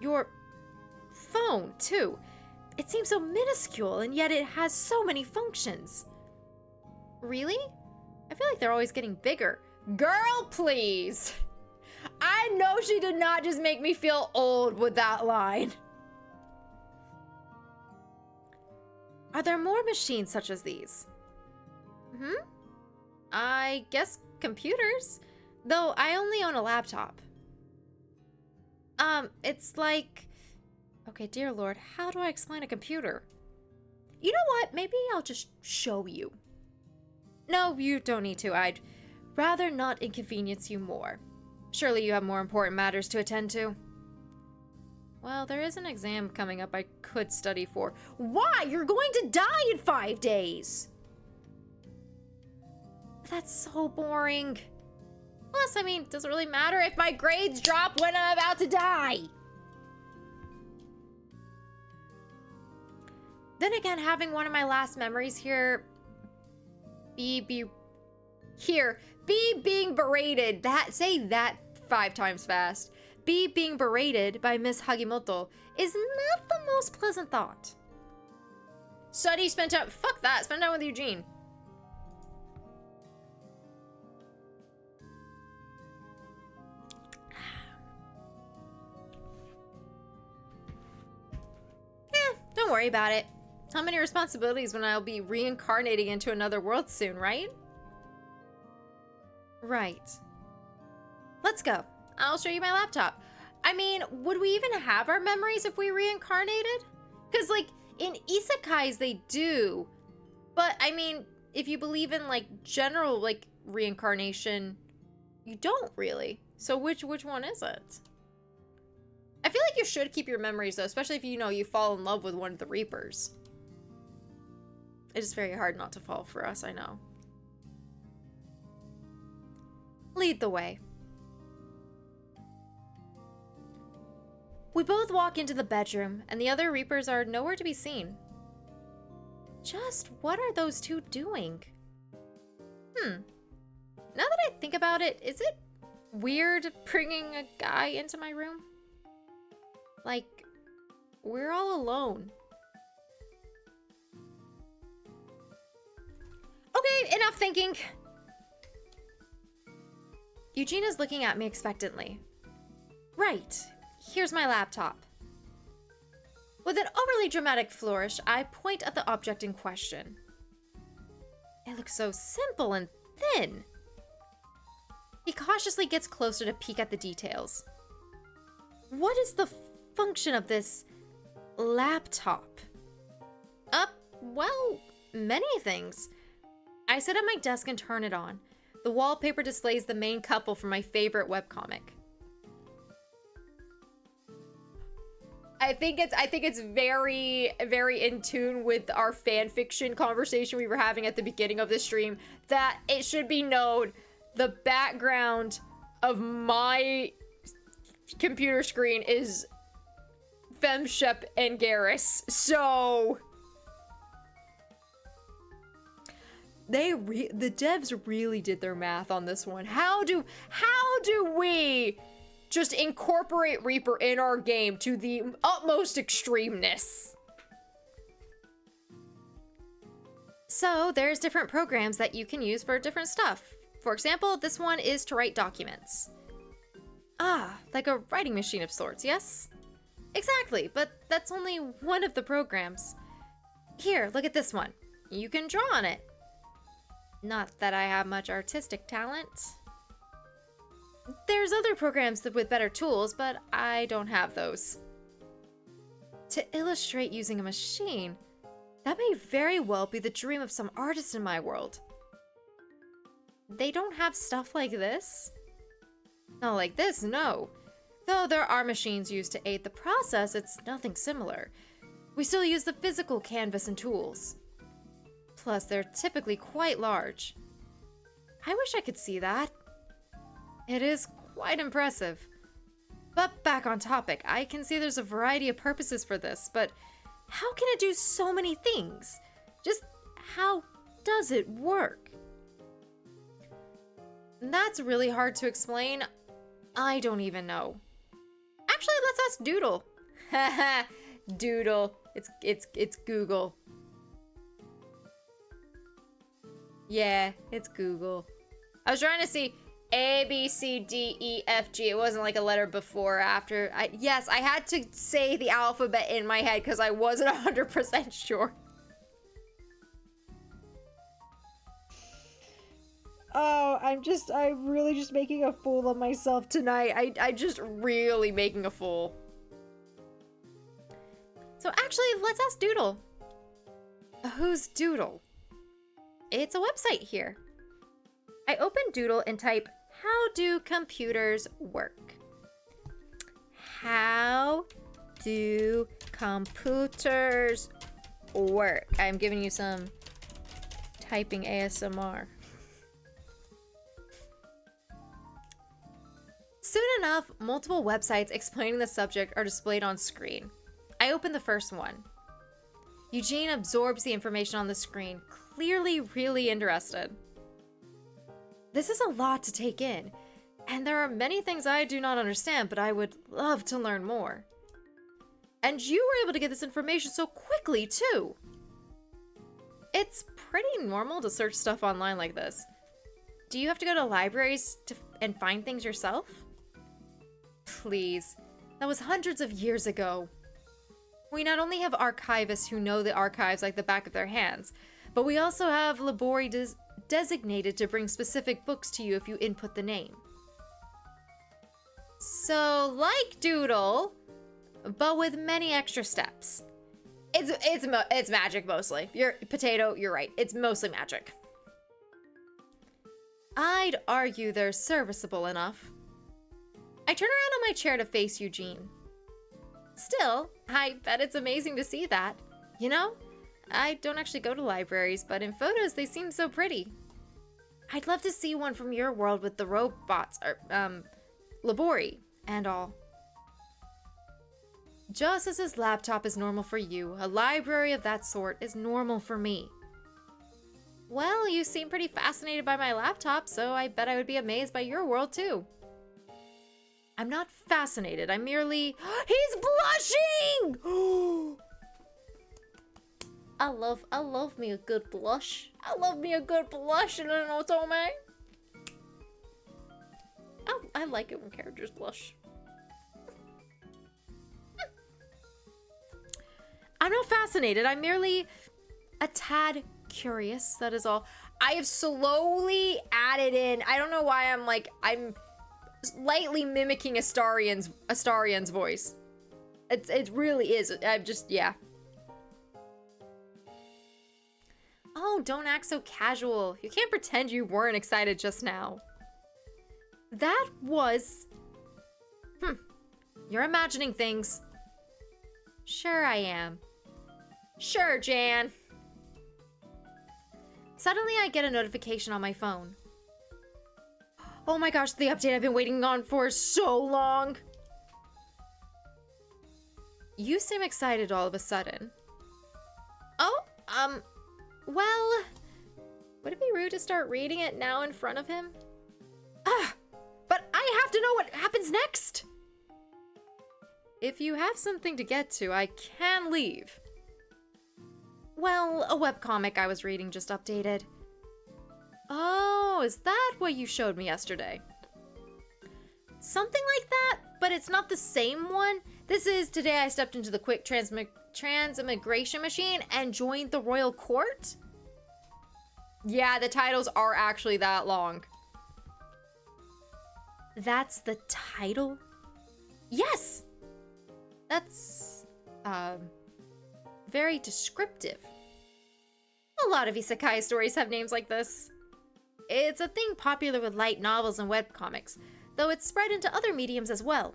Your phone, too. It seems so minuscule, and yet it has so many functions. Really? I feel like they're always getting bigger. Girl, please! I know she did not just make me feel old with that line. Are there more machines such as these? I guess computers. Though I only own a laptop. It's like... Okay, dear Lord, how do I explain a computer? You know what? Maybe I'll just show you. No, you don't need to. I'd rather not inconvenience you more. Surely you have more important matters to attend to. Well, there is an exam coming up I could study for. Why? You're going to die in 5 days! That's so boring. Plus, I mean, does it really matter if my grades drop when I'm about to die? Then again, having one of my last memories here be being berated. Say that 5 times fast. B, being berated by Miss Hagimoto is not the most pleasant thought. Study, spend time. Fuck that. Spend time with Eugene. Don't worry about it. How many responsibilities when I'll be reincarnating into another world soon, right? Right. Let's go. I'll show you my laptop. I mean, would we even have our memories if we reincarnated? Because, like, in isekais they do. But, I mean, if you believe in, like, general, like, reincarnation, you don't really. So which one is it? I feel like you should keep your memories, though, especially if, you know, you fall in love with one of the Reapers. It is very hard not to fall for us, I know. Lead the way. We both walk into the bedroom, and the other Reapers are nowhere to be seen. Just what are those two doing? Now that I think about it, is it weird bringing a guy into my room? Like, we're all alone. Okay, enough thinking. Eugene is looking at me expectantly. Right, here's my laptop. With an overly dramatic flourish, I point at the object in question. It looks so simple and thin. He cautiously gets closer to peek at the details. What is the function of this laptop? Well, many things. I sit at my desk and turn it on. The wallpaper displays the main couple from my favorite webcomic. I think it's very, very in tune with our fan fiction conversation we were having at the beginning of the stream, that it should be known the background of my computer screen is Femshep and Garrus. So the devs really did their math on this one. How do we just incorporate Reaper in our game to the utmost extremeness? So there's different programs that you can use for different stuff. For example, this one is to write documents. Like a writing machine of sorts, yes? Exactly, but that's only one of the programs. Here, look at this one. You can draw on it. Not that I have much artistic talent. There's other programs with better tools, but I don't have those. To illustrate using a machine, that may very well be the dream of some artist in my world. They don't have stuff like this? Not like this, no. Though there are machines used to aid the process, it's nothing similar. We still use the physical canvas and tools. Plus, they're typically quite large. I wish I could see that. It is quite impressive. But back on topic, I can see there's a variety of purposes for this, but how can it do so many things? Just how does it work? That's really hard to explain. I don't even know. Actually, let's ask Doodle. Haha, Doodle. It's Google. Yeah, it's Google. I was trying to see A, B, C, D, E, F, G. It wasn't like a letter before or after. Yes, I had to say the alphabet in my head because I wasn't 100% sure. Oh, I'm really just making a fool of myself tonight. I'm just really making a fool. So actually, let's ask Doodle. Who's Doodle? It's a website here. I open Doodle and type, how do computers work? How do computers work? I'm giving you some typing ASMR. Soon enough, multiple websites explaining the subject are displayed on screen. I open the first one. Eugene absorbs the information on the screen, clearly really interested. This is a lot to take in. And there are many things I do not understand, but I would love to learn more. And you were able to get this information so quickly, too. It's pretty normal to search stuff online like this. Do you have to go to libraries and find things yourself? Please, that was hundreds of years ago. We not only have archivists who know the archives like the back of their hands, but we also have labori designated to bring specific books to you if you input the name. So, like Doodle, but with many extra steps. It's magic mostly. Potato, you're right. It's mostly magic. I'd argue they're serviceable enough. I turn around on my chair to face Eugene. Still, I bet it's amazing to see that. You know, I don't actually go to libraries, but in photos they seem so pretty. I'd love to see one from your world with the robots, or, labori, and all. Just as his laptop is normal for you, a library of that sort is normal for me. Well, you seem pretty fascinated by my laptop, so I bet I would be amazed by your world too. I'm not fascinated, I'm merely— He's blushing! I love me a good blush. I love me a good blush in an otome. I like it when characters blush. I'm not fascinated, I'm merely a tad curious, that is all. I have slowly added in— I don't know why I'm slightly mimicking Astarian's voice. It really is. I'm just, yeah. Oh, don't act so casual. You can't pretend you weren't excited just now. That was— You're imagining things. Sure I am. Sure, Jan. Suddenly I get a notification on my phone. Oh my gosh, the update I've been waiting on for so long. You seem excited all of a sudden. Oh, well, would it be rude to start reading it now in front of him? But I have to know what happens next. If you have something to get to, I can leave. Well, a webcomic I was reading just updated. Oh, is that what you showed me yesterday? Something like that, but it's not the same one. This is today I stepped into the quick transmigration machine and joined the royal court. Yeah, the titles are actually that long. That's the title? Yes! That's, very descriptive. A lot of isekai stories have names like this. It's a thing popular with light novels and webcomics, though it's spread into other mediums as well.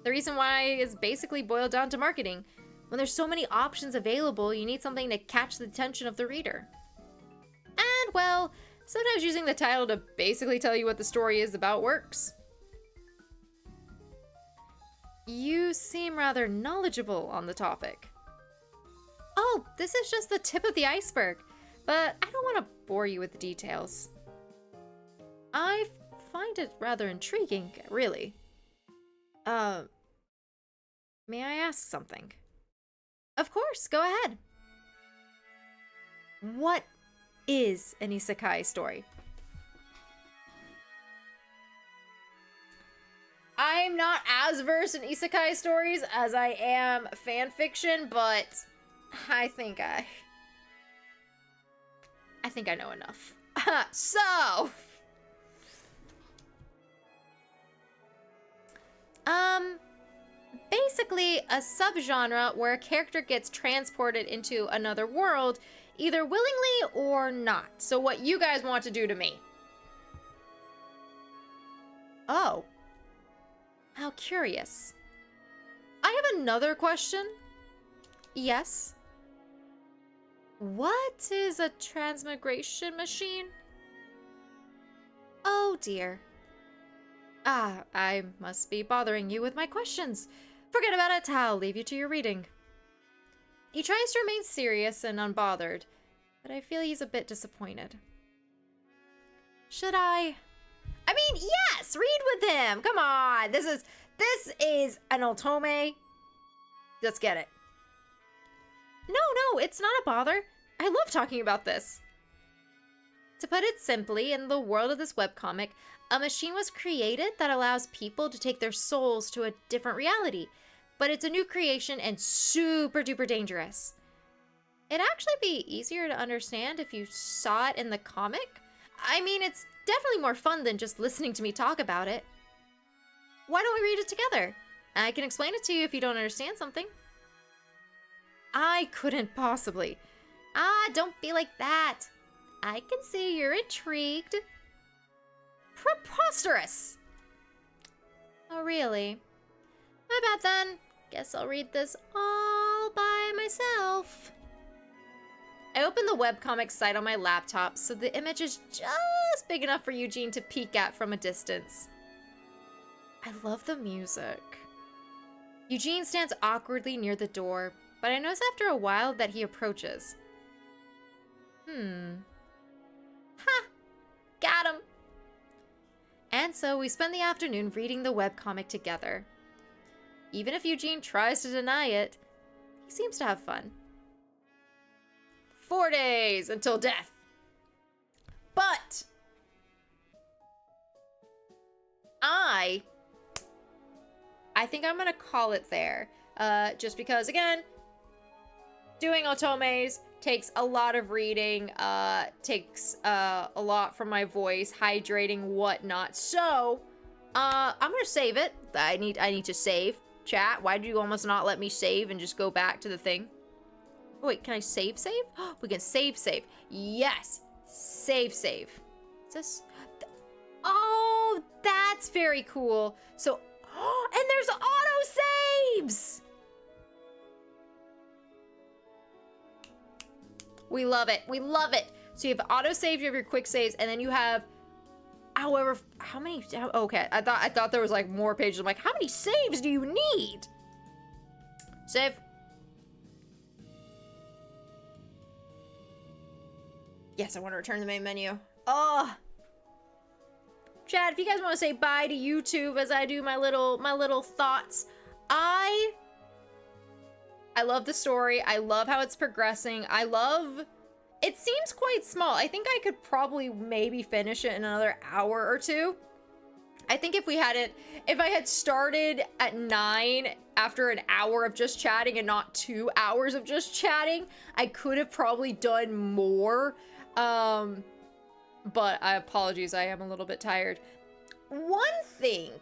The reason why is basically boiled down to marketing. When there's so many options available, you need something to catch the attention of the reader. And, well, sometimes using the title to basically tell you what the story is about works. You seem rather knowledgeable on the topic. Oh, this is just the tip of the iceberg, but I don't want to bore you with the details. I find it rather intriguing, really. May I ask something? Of course, go ahead. What is an isekai story? I'm not as versed in isekai stories as I am fan fiction, but I think I know enough. So, basically a subgenre where a character gets transported into another world, either willingly or not. So what you guys want to do to me? Oh. How curious. I have another question. Yes. What is a transmigration machine? Oh dear. I must be bothering you with my questions. Forget about it, I'll leave you to your reading. He tries to remain serious and unbothered, but I feel he's a bit disappointed. Should I mean, yes, read him. Come on. This is an otome. Let's get it. No, it's not a bother. I love talking about this. To put it simply, in the world of this webcomic, a machine was created that allows people to take their souls to a different reality. But it's a new creation and super duper dangerous. It'd actually be easier to understand if you saw it in the comic. I mean, it's definitely more fun than just listening to me talk about it. Why don't we read it together? I can explain it to you if you don't understand something. I couldn't possibly. Don't be like that. I can see you're intrigued. Preposterous! Oh, really? My bad then. Guess I'll read this all by myself. I opened the webcomic site on my laptop, so the image is just big enough for Eugene to peek at from a distance. I love the music. Eugene stands awkwardly near the door, but I notice after a while that he approaches. Ha! Got him! And so we spend the afternoon reading the webcomic together. Even if Eugene tries to deny it, he seems to have fun. 4 days until death. But I think I'm gonna call it there. Just because, again, doing otomes takes a lot of reading, takes a lot from my voice, hydrating, whatnot. So, I'm gonna save it. I need to save. Chat, why did you almost not let me save and just go back to the thing? Oh, wait, can I save? We can save. Yes! Save. Is this? Oh, that's very cool. So, and there's auto saves! We love it. So you have auto save, you have your quick saves, and then you have however, how many? Okay, I thought there was like more pages. I'm like, how many saves do you need? Save. Yes, I want to return to the main menu. Oh, Chad, if you guys want to say bye to YouTube as I do my little thoughts, I love the story. I love how it's progressing. It seems quite small. I think I could probably maybe finish it in another hour or two. I think if I had started at 9 after an hour of just chatting and not 2 hours of just chatting, I could have probably done more. But apologies, I am a little bit tired. One thing,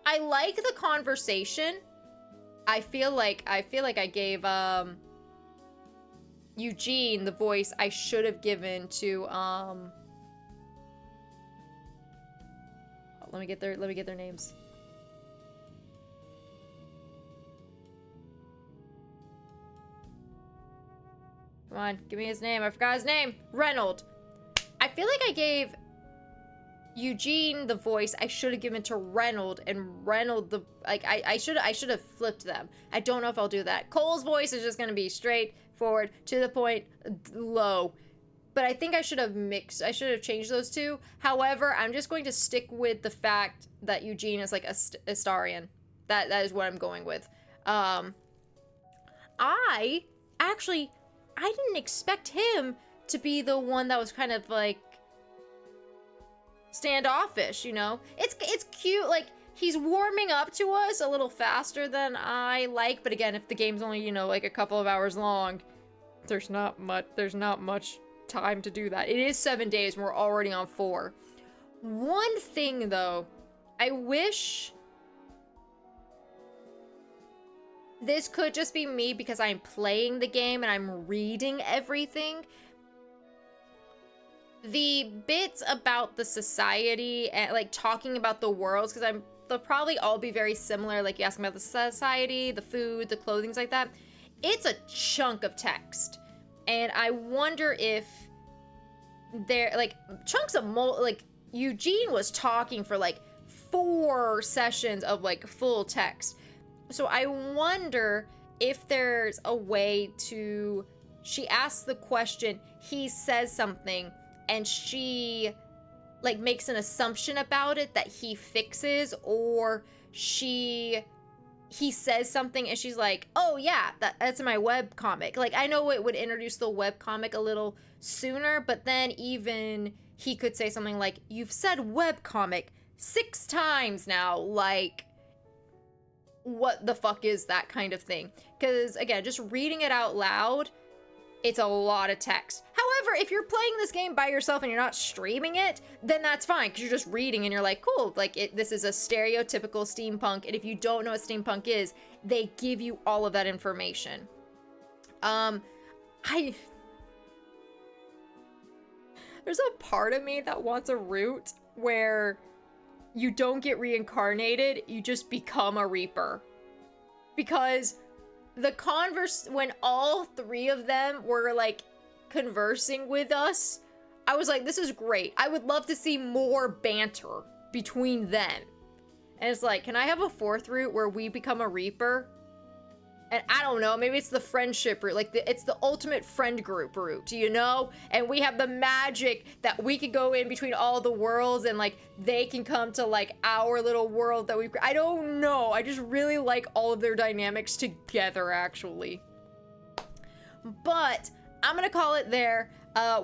I like the conversation. I feel like I gave Eugene the voice I should have given to let me get their names. Come on, give me his name. I forgot his name. Reynold. I feel like I gave Eugene the voice I should have given to Reynold, and Reynold the I should have flipped them. I don't know if I'll do that. Cole's voice is just gonna be straightforward, to the point, low. But I think I should have changed those two. However, I'm just going to stick with the fact that Eugene is like a Astarian. That is what I'm going with. I didn't expect him to be the one that was kind of like standoffish, you know? It's cute, like he's warming up to us a little faster than I like, but again, if the game's only, you know, like a couple of hours long, there's not much time to do that. It is 7 days and we're already on 4. One thing though, I wish this could just be me because I'm playing the game and I'm reading everything. The bits about the society and like talking about the worlds, because they'll probably all be very similar. Like you asking about the society, the food, the clothing, things like that. It's a chunk of text, and I wonder if they're like chunks of like Eugene was talking for like 4 sessions of like full text. So I wonder if there's a way to, she asks the question, he says something, and she like makes an assumption about it that he fixes, or he says something and she's like, oh yeah, that's my web comic. Like, I know it would introduce the web comic a little sooner, but then even he could say something like, you've said web comic 6 times now, like, what the fuck is that kind of thing? Because again, just reading it out loud, it's a lot of text. However, if you're playing this game by yourself and you're not streaming it, then that's fine, because you're just reading and you're like, cool, like this is a stereotypical steampunk, and if you don't know what steampunk is, they give you all of that information. There's a part of me that wants a route where you don't get reincarnated, you just become a Reaper. Because when all 3 of them were like conversing with us, I was like, this is great. I would love to see more banter between them. And it's like, can I have a 4th route where we become a Reaper? And I don't know, maybe it's the friendship route, like it's the ultimate friend group route, you know? And we have the magic that we could go in between all the worlds, and like they can come to like our little world that we've, I don't know. I just really like all of their dynamics together, actually. But I'm gonna call it there.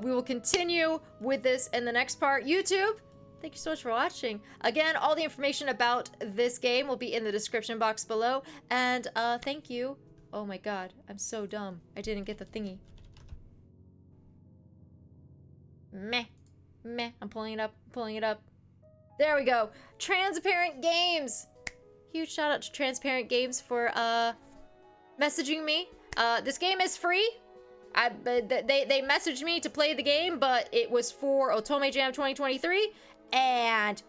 We will continue with this in the next part. YouTube, thank you so much for watching. Again, all the information about this game will be in the description box below. And thank you. Oh my god, I'm so dumb. I didn't get the thingy. Meh. I'm pulling it up. There we go. Transparent Games. Huge shout out to Transparent Games for messaging me. This game is free. They messaged me to play the game, but it was for Otome Jam 2023. And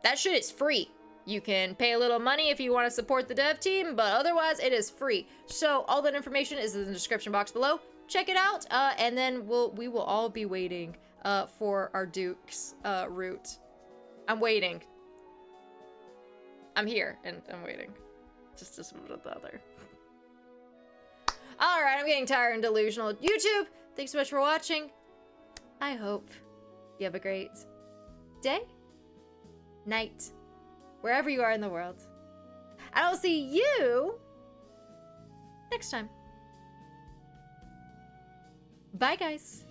that shit is free. You can pay a little money if you want to support the dev team, but otherwise it is free. So all that information is in the description box below. Check it out, and then we will all be waiting for our Duke's route. I'm waiting. I'm here, and I'm waiting. Just a bit other. All right, I'm getting tired and delusional. YouTube, thanks so much for watching. I hope you have a great day, night, wherever you are in the world. And I'll see you next time. Bye, guys.